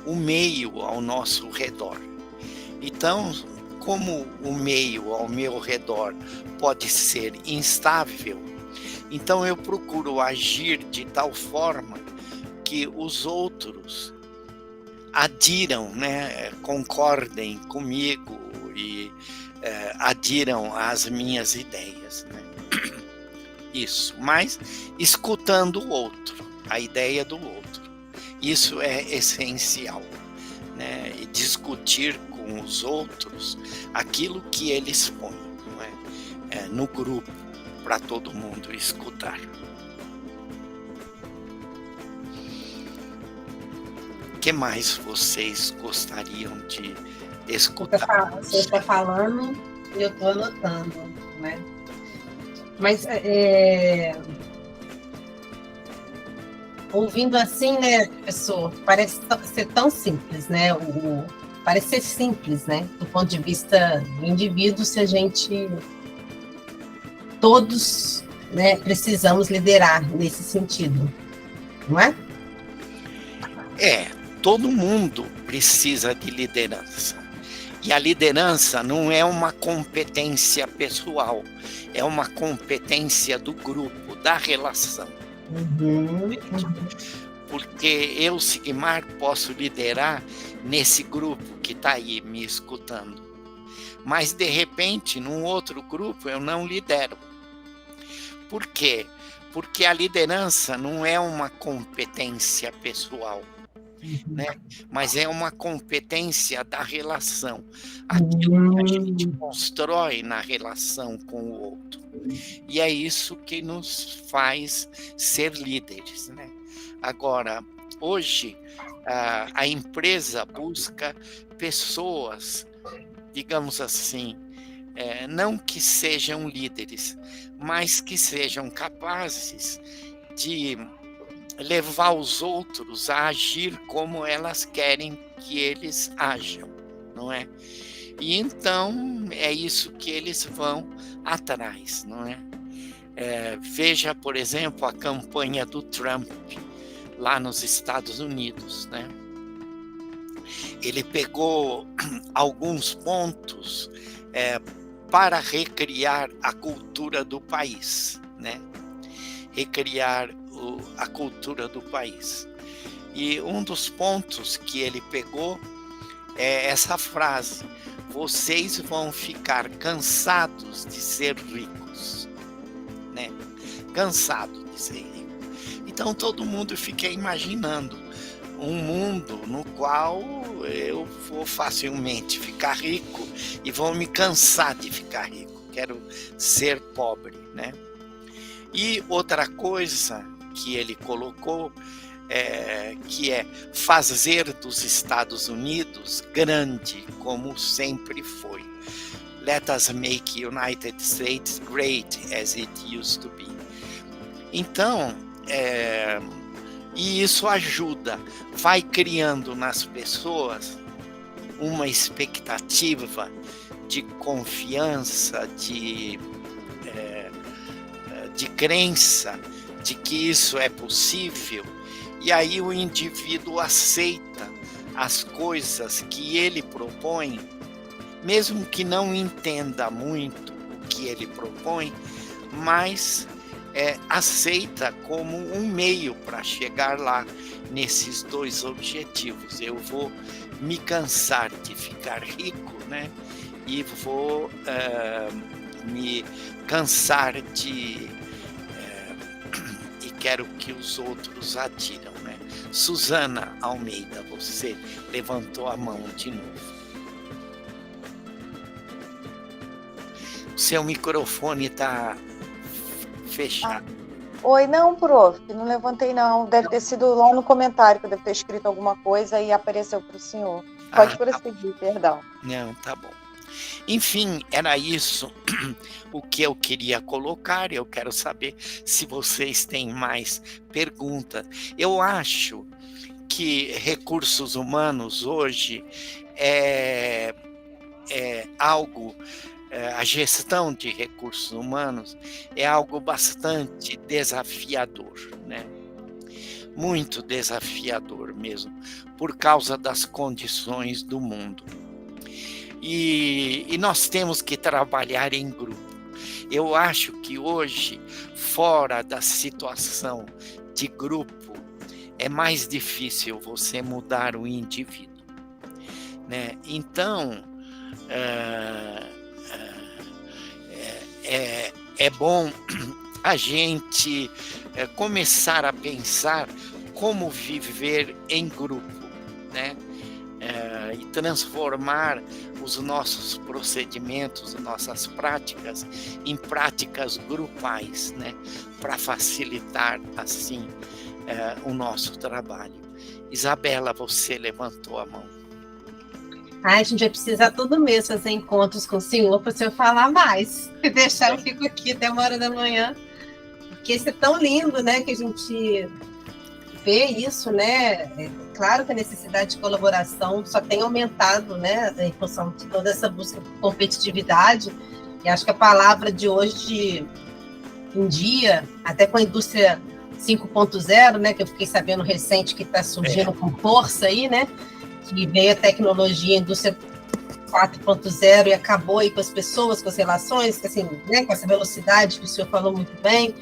o meio ao nosso redor. Então, como o meio ao meu redor pode ser instável, então eu procuro agir de tal forma que os outros adiram, né, concordem comigo e adiram às minhas ideias, né? Isso, mas escutando o outro, a ideia do outro. Isso é essencial, né? E discutir com os outros aquilo que eles põem, não é? No grupo, para todo mundo escutar. O que mais vocês gostariam de escutar? Você está falando e eu estou anotando, né? Mas ouvindo assim, né, professor, parece ser tão simples, né? Parece ser simples, né? Do ponto de vista do indivíduo, se a gente todos, né, precisamos liderar nesse sentido, não é? Todo mundo precisa de liderança. E a liderança não é uma competência pessoal, é uma competência do grupo, da relação. Porque eu, Sigmar, posso liderar nesse grupo que está aí me escutando. Mas, de repente, num outro grupo, eu não lidero. Por quê? porque a liderança não é uma competência pessoal, né? Mas é uma competência da relação, aquilo que a gente constrói na relação com o outro. E é isso que nos faz ser líderes, né? Agora, hoje, a empresa busca pessoas, digamos assim, não que sejam líderes, mas que sejam capazes de levar os outros a agir como elas querem que eles ajam, não é? E então é isso que eles vão atrás, não é? Veja, por exemplo, a campanha do Trump lá nos Estados Unidos, né? Ele pegou alguns pontos para recriar a cultura do país, né? Recriar a cultura do país. E um dos pontos que ele pegou é essa frase: vocês vão ficar cansados de ser ricos, né? Cansado de ser rico. Então todo mundo fica imaginando um mundo no qual eu vou facilmente ficar rico e vou me cansar de ficar rico. Quero ser pobre, né? E outra coisa que ele colocou que é fazer dos Estados Unidos grande como sempre foi. Let us make United States great as it used to be. Então, e isso ajuda, vai criando nas pessoas uma expectativa de confiança, de crença de que isso é possível, e aí o indivíduo aceita as coisas que ele propõe, mesmo que não entenda muito o que ele propõe, mas aceita como um meio para chegar lá nesses dois objetivos. Eu vou me cansar de ficar rico, né? E vou me cansar de e quero que os outros atiram, né? Suzana Almeida, você levantou a mão de novo. O seu microfone está fechado. Oi, não, prof, não levantei não. Deve ter sido lá no comentário que eu devo ter escrito alguma coisa e apareceu para o senhor. Pode prosseguir, perdão. Não, tá bom. Enfim, era isso o que eu queria colocar. Eu quero saber se vocês têm mais perguntas. Eu acho que recursos humanos hoje é algo, a gestão de recursos humanos é algo bastante desafiador, né? Muito desafiador mesmo, por causa das condições do mundo. E nós temos que trabalhar em grupo. Eu acho que hoje, fora da situação de grupo, é mais difícil você mudar o indivíduo, né? Então, é bom a gente começar a pensar como viver em grupo, né? E transformar os nossos procedimentos, nossas práticas em práticas grupais, né? Para facilitar, assim, o nosso trabalho. Isabela, você levantou a mão. A gente vai precisar todo mês fazer encontros com o senhor para o senhor falar mais. Se deixar, eu fico aqui até 1h da manhã. Porque isso é tão lindo, né? Que a gente vê isso, né? Claro que a necessidade de colaboração só tem aumentado, né? Em função de toda essa busca por competitividade. E acho que a palavra de hoje em dia, até com a indústria 5.0, né? Que eu fiquei sabendo recente que está surgindo com força aí, né? Que veio a tecnologia, a indústria 4.0 e acabou aí com as pessoas, com as relações, assim, né, com essa velocidade que o senhor falou muito bem,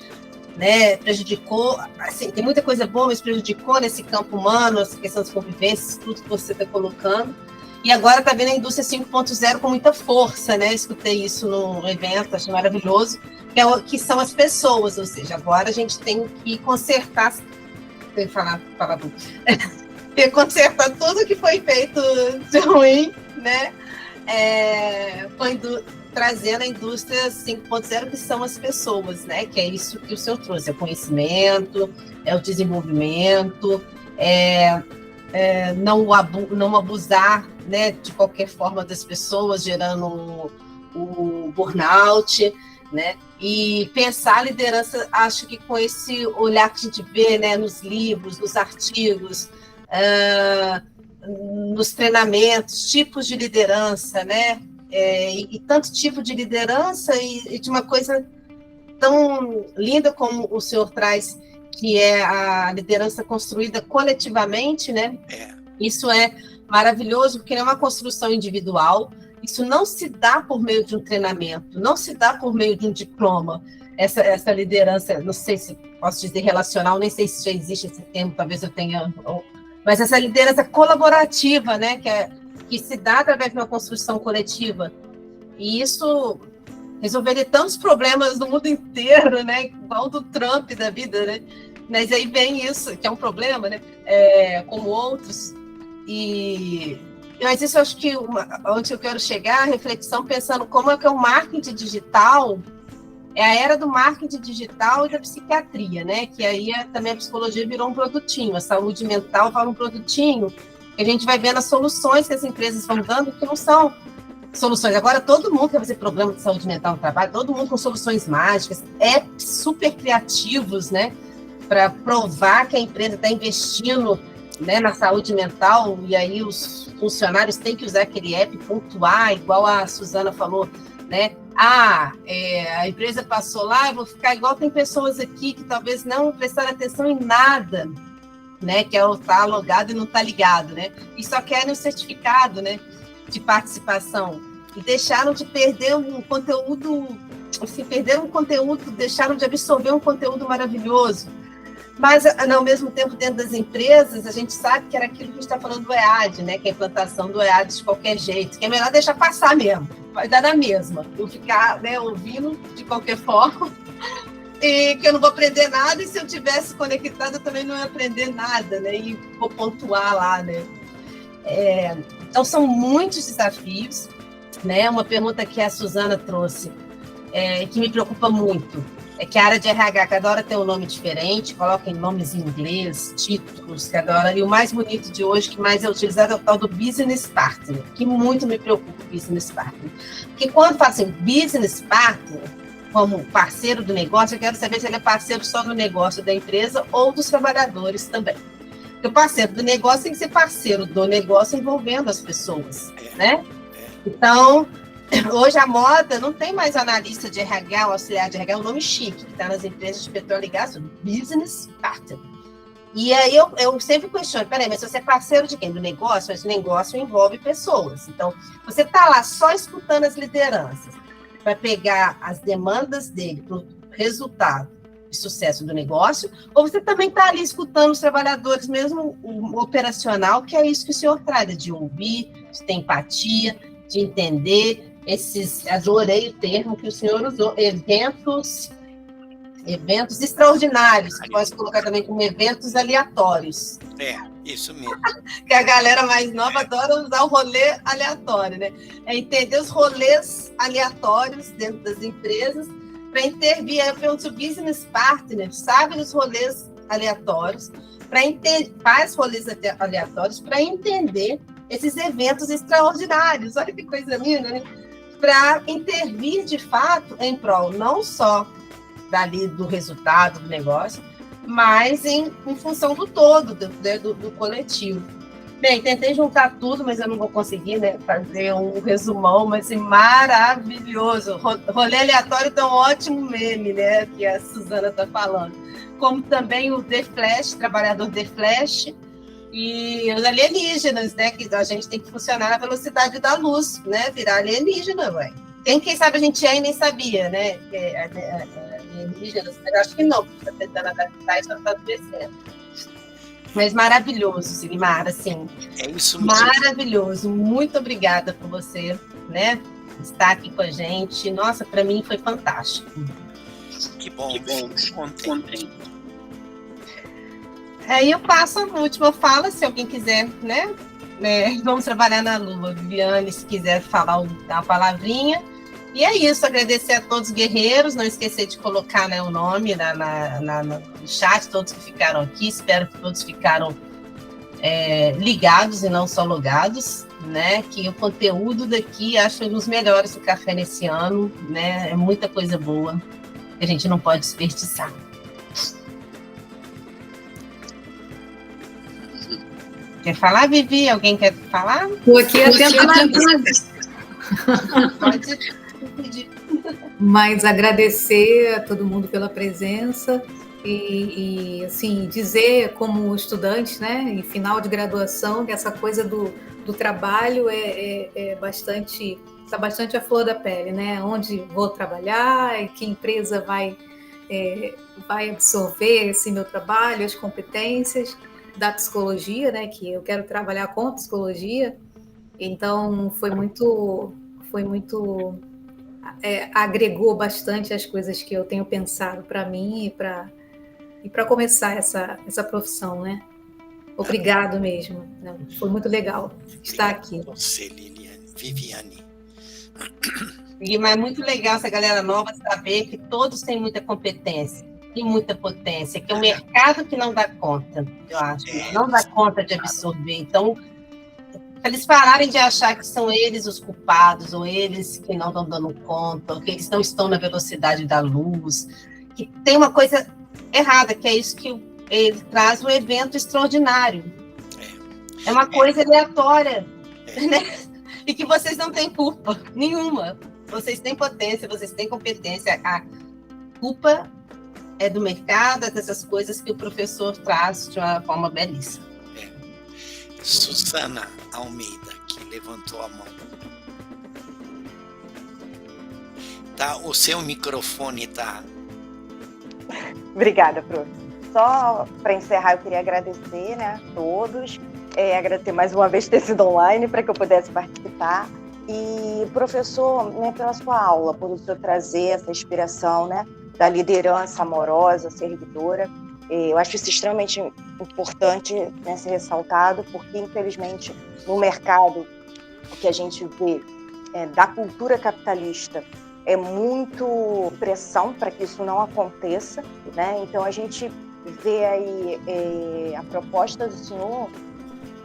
né, prejudicou, assim, tem muita coisa boa, mas prejudicou nesse campo humano, essa questão das convivências, tudo que você está colocando. E agora está vendo a indústria 5.0 com muita força, né? Escutei isso no evento, achei maravilhoso, que são as pessoas, ou seja, agora a gente tem que consertar, tem que falar consertar tudo que foi feito de ruim, né? Trazendo a indústria 5.0, que são as pessoas, né? Que é isso que o senhor trouxe, é o conhecimento, é o desenvolvimento, não abusar, né, de qualquer forma das pessoas, gerando o burnout, né? E pensar a liderança, acho que com esse olhar que a gente vê, né, nos livros, nos artigos, nos treinamentos, tipos de liderança, né? E tanto tipo de liderança e de uma coisa tão linda como o senhor traz, que é a liderança construída coletivamente, né? Isso é maravilhoso, porque não é uma construção individual, isso não se dá por meio de um treinamento, não se dá por meio de um diploma. Essa liderança, não sei se posso dizer relacional, nem sei se já existe esse termo, talvez eu tenha... Mas essa liderança colaborativa, né? Que se dá através de uma construção coletiva. E isso resolveria tantos problemas no mundo inteiro, né? Igual do Trump da vida, né? Mas aí vem isso, que é um problema, né? Como outros. Mas isso eu acho que onde eu quero chegar, a reflexão pensando como é que é o marketing digital, é a era do marketing digital e da psiquiatria, né? Que aí também a psicologia virou um produtinho, a saúde mental vira um produtinho, que a gente vai vendo as soluções que as empresas vão dando, que não são soluções. Agora todo mundo quer fazer programa de saúde mental no trabalho, todo mundo com soluções mágicas, super criativos, né? Para provar que a empresa está investindo, né, na saúde mental, e aí os funcionários têm que usar aquele app, pontuar, igual a Suzana falou, né? A empresa passou lá, eu vou ficar igual tem pessoas aqui que talvez não prestaram atenção em nada, né? Que está logado e não está ligado, né? E só querem um certificado, né, de participação. E deixaram de perder um conteúdo, assim, perderam um conteúdo, deixaram de absorver um conteúdo maravilhoso. Mas, ao mesmo tempo, dentro das empresas, a gente sabe que era aquilo que a gente está falando do EAD, né? Que é a implantação do EAD de qualquer jeito, que é melhor deixar passar mesmo, vai dar na mesma. Eu ficar, né, ouvindo de qualquer forma, e que eu não vou aprender nada, e se eu tivesse conectado, eu também não ia aprender nada, né? E vou pontuar lá, né? Então, são muitos desafios, né? Uma pergunta que a Suzana trouxe, que me preocupa muito, é que a área de RH, cada hora tem um nome diferente, coloquem nomes em inglês, títulos, cada hora. E o mais bonito de hoje, que mais é utilizado, é o tal do Business Partner, que muito me preocupa, o Business Partner. Porque quando fala assim, Business Partner, como parceiro do negócio, eu quero saber se ele é parceiro só do negócio da empresa ou dos trabalhadores também. Porque o parceiro do negócio tem que ser parceiro do negócio envolvendo as pessoas, né? Então... Hoje a moda não tem mais analista de RH, o auxiliar de RH, é um nome chique, que está nas empresas de petróleo e gás, Business Partner. E aí eu sempre questiono, peraí, mas você é parceiro de quem? Do negócio? Mas o negócio envolve pessoas. Então, você está lá só escutando as lideranças para pegar as demandas dele para o resultado e sucesso do negócio, ou você também está ali escutando os trabalhadores, mesmo o operacional, que é isso que o senhor traz, de ouvir, de ter empatia, de entender... adorei o termo que o senhor usou, eventos extraordinários, que pode colocar também como eventos aleatórios. Isso mesmo. Que a galera mais nova adora usar o rolê aleatório, né? É entender os rolês aleatórios dentro das empresas para intervir. Aí eu pergunto se o business partner sabe os rolês aleatórios, faz rolês aleatórios para entender esses eventos extraordinários. Olha que coisa linda, né? Para intervir, de fato, em prol não só do resultado do negócio, mas em função do todo, do coletivo. Bem, tentei juntar tudo, mas eu não vou conseguir, né, fazer um resumão, mas assim, maravilhoso. Rolê aleatório, tão ótimo meme, né, que a Suzana está falando. Como também o The Flash, trabalhador The Flash, e os alienígenas, né? Que a gente tem que funcionar na velocidade da luz, né? Virar alienígena, ué. Quem sabe a gente nem sabia, né? Alienígenas, eu acho que não, porque está tentando adaptar e só está adoecendo. Mas maravilhoso, Silimar, assim, É isso mesmo. maravilhoso. Muito obrigada por você, né, estar aqui com a gente. Nossa, para mim foi fantástico. Que bom, fico contente. Aí eu passo a última fala, se alguém quiser, né? Vamos trabalhar na Lua. Viviane, se quiser falar uma palavrinha. E é isso, agradecer a todos os guerreiros, não esquecer de colocar, né, o nome no chat, todos que ficaram aqui, espero que todos ficaram ligados e não só logados, né? Que o conteúdo daqui acho um dos melhores do café nesse ano, né? É muita coisa boa que a gente não pode desperdiçar. Quer falar, Vivi? Alguém quer falar? Estou aqui atentamente. Pode pedir. Mas agradecer a todo mundo pela presença e assim, dizer como estudante, né, em final de graduação, que essa coisa do trabalho está bastante à flor da pele, né? Onde vou trabalhar, que empresa vai absorver esse meu trabalho, as competências da psicologia, né? Que eu quero trabalhar com psicologia. Então foi muito agregou bastante as coisas que eu tenho pensado para mim e para começar essa profissão, né? Obrigado mesmo, né? Foi muito legal estar aqui. Você, Viviane. Mas é muito legal essa galera nova saber que todos têm muita competência e muita potência, que é o mercado que não dá conta, eu acho, não dá conta de absorver. Então, eles pararem de achar que são eles os culpados, ou eles que não estão dando conta, ou que eles não estão na velocidade da luz, que tem uma coisa errada, que é isso que ele traz, o evento extraordinário. É uma coisa aleatória, né? E que vocês não têm culpa nenhuma. Vocês têm potência, vocês têm competência. A culpa é do mercado, é dessas coisas que o professor traz de uma forma belíssima. Susana Almeida, que levantou a mão. Tá, o seu microfone tá. Obrigada, prof. Só para encerrar, eu queria agradecer, né, a todos, agradecer mais uma vez ter sido online para que eu pudesse participar. E, professor, né, pela sua aula, por o senhor trazer essa inspiração, né, da liderança amorosa, servidora. Eu acho isso extremamente importante, né, ser ressaltado, porque, infelizmente, no mercado, o que a gente vê da cultura capitalista é muito pressão para que isso não aconteça, né? Então, a gente vê aí a proposta do senhor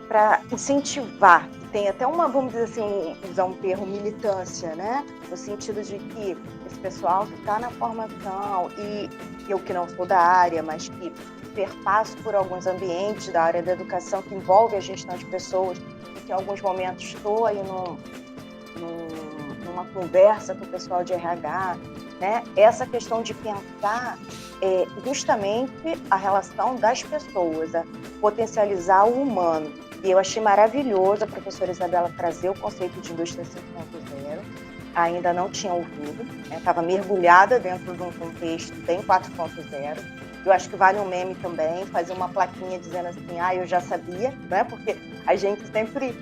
para incentivar, tem até uma, vamos dizer assim, usar um termo, militância, né? No sentido de que esse pessoal que está na formação, e eu que não sou da área, mas que perpasso por alguns ambientes da área da educação que envolve a gestão de pessoas, e que em alguns momentos estou aí numa conversa com o pessoal de RH, né? Essa questão de pensar justamente a relação das pessoas, a potencializar o humano. E eu achei maravilhoso a professora Isabela trazer o conceito de indústria 5.0. Ainda não tinha ouvido, estava mergulhada dentro de um contexto bem 4.0. Eu acho que vale um meme também, fazer uma plaquinha dizendo assim, eu já sabia, né? Porque a gente sempre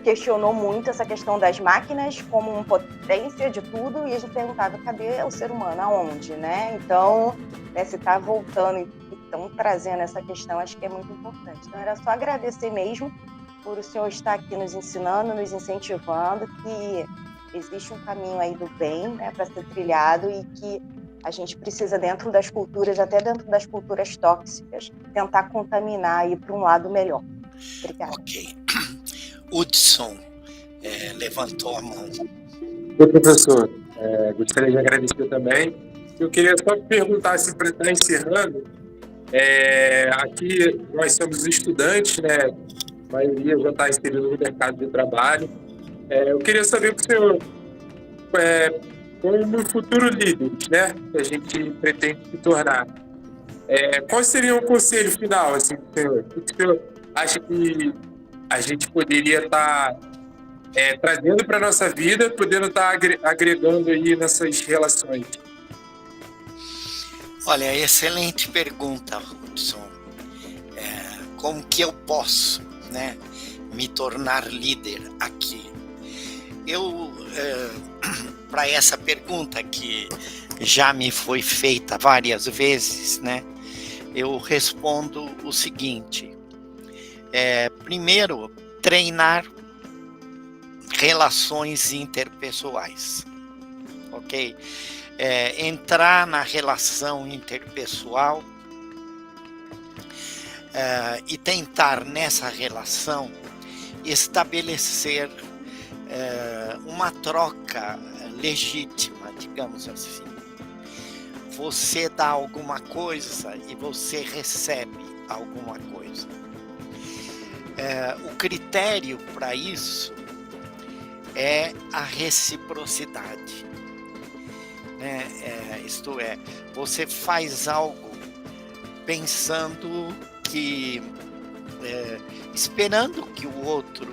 questionou muito essa questão das máquinas como uma potência de tudo, e a gente perguntava, cadê o ser humano, aonde, né? Então, se está voltando e estão trazendo essa questão, acho que é muito importante. Então, era só agradecer mesmo por o senhor estar aqui nos ensinando, nos incentivando, que existe um caminho aí do bem, né, para ser trilhado, e que a gente precisa, dentro das culturas, até dentro das culturas tóxicas, tentar contaminar e ir para um lado melhor. Obrigada. Ok. Hudson levantou a mão. Oi, professor. Gostaria de agradecer também. Eu queria só perguntar, assim, para estar encerrando, aqui nós somos estudantes, né? A maioria já está inserido no mercado de trabalho. Eu queria saber para o senhor, como futuro líderes, né, que a gente pretende se tornar, qual seria o conselho final, assim, do senhor? O que o senhor acha que a gente poderia estar trazendo para a nossa vida, podendo estar agregando aí nessas relações? Olha, excelente pergunta, Hudson. como que eu posso, né, me tornar líder aqui? Para essa pergunta que já me foi feita várias vezes, né, eu respondo o seguinte: primeiro, treinar relações interpessoais, ok? Entrar na relação interpessoal e tentar nessa relação estabelecer uma troca legítima, digamos assim. Você dá alguma coisa e você recebe alguma coisa. O critério para isso é a reciprocidade, né? Isto é, você faz algo pensando que, esperando que o outro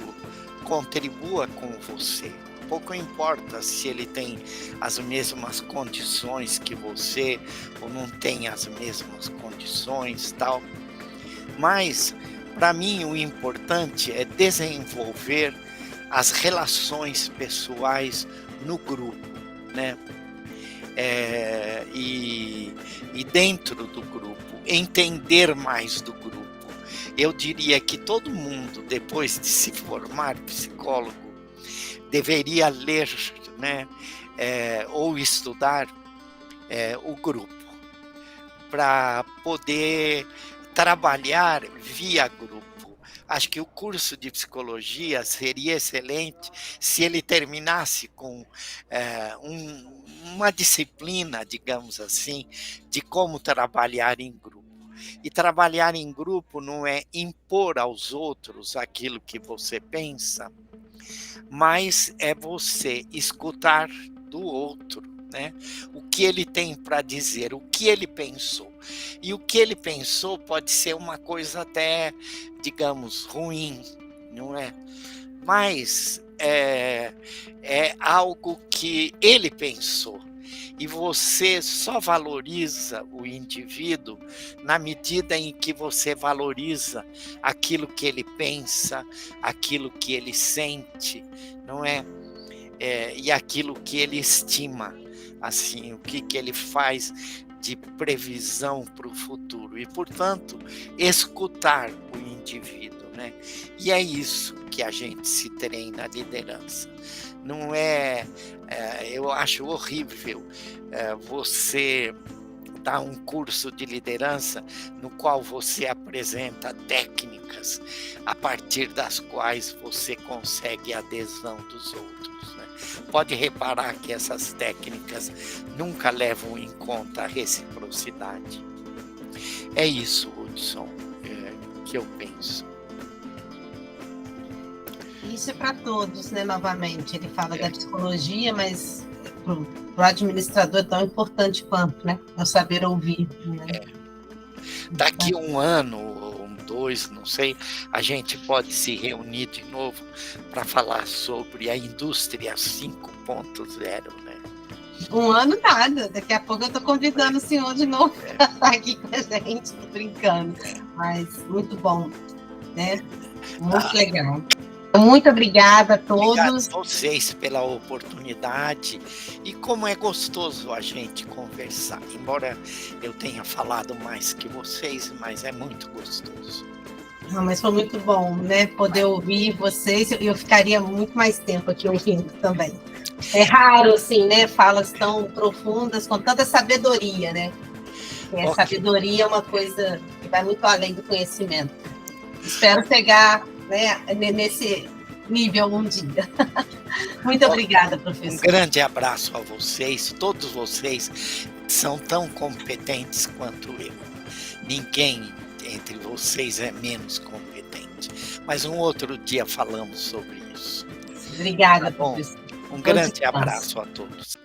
contribua com você. Pouco importa se ele tem as mesmas condições que você ou não tem as mesmas condições, tal. Mas, para mim, o importante é desenvolver as relações pessoais no grupo, né? E dentro do grupo, entender mais do grupo. Eu diria que todo mundo, depois de se formar psicólogo, deveria ler, né, ou estudar o grupo, para poder trabalhar via grupo. Acho que o curso de psicologia seria excelente se ele terminasse com uma disciplina, digamos assim, de como trabalhar em grupo. E trabalhar em grupo não é impor aos outros aquilo que você pensa, mas é você escutar do outro, né? O que ele tem para dizer, o que ele pensou. E o que ele pensou pode ser uma coisa até, digamos, ruim, não é? Mas é algo que ele pensou. E você só valoriza o indivíduo na medida em que você valoriza aquilo que ele pensa, aquilo que ele sente, não é? E aquilo que ele estima, assim, o que ele faz de previsão para o futuro. E, portanto, escutar o indivíduo, né? E é isso que a gente se treina na liderança. Não eu acho horrível você dar um curso de liderança no qual você apresenta técnicas a partir das quais você consegue a adesão dos outros, né? Pode reparar que essas técnicas nunca levam em conta a reciprocidade. É isso, Hudson, que eu penso. Isso é para todos, né? Novamente, ele fala da psicologia, mas para o administrador é tão importante quanto, né? É o saber ouvir. Né? Daqui um ano ou 2, não sei, a gente pode se reunir de novo para falar sobre a indústria 5.0, né? Um ano nada, daqui a pouco eu estou convidando o senhor de novo para estar aqui com a gente, tô brincando. Mas muito bom, né? Muito legal. Muito obrigada a todos. Obrigado a vocês pela oportunidade. E como é gostoso a gente conversar. Embora eu tenha falado mais que vocês, mas é muito gostoso. Não, mas foi muito bom, né? Poder ouvir vocês. Eu ficaria muito mais tempo aqui ouvindo também. É raro, assim, né? Falas tão profundas, com tanta sabedoria, né? E a sabedoria é uma coisa que vai muito além do conhecimento. Espero chegar, né, nesse nível um dia. Muito obrigada, professor. Um grande abraço a vocês. Todos vocês são tão competentes quanto eu. Ninguém entre vocês é menos competente. Mas um outro dia falamos sobre isso. Obrigada, tá bom? professor. Um grande abraço a todos.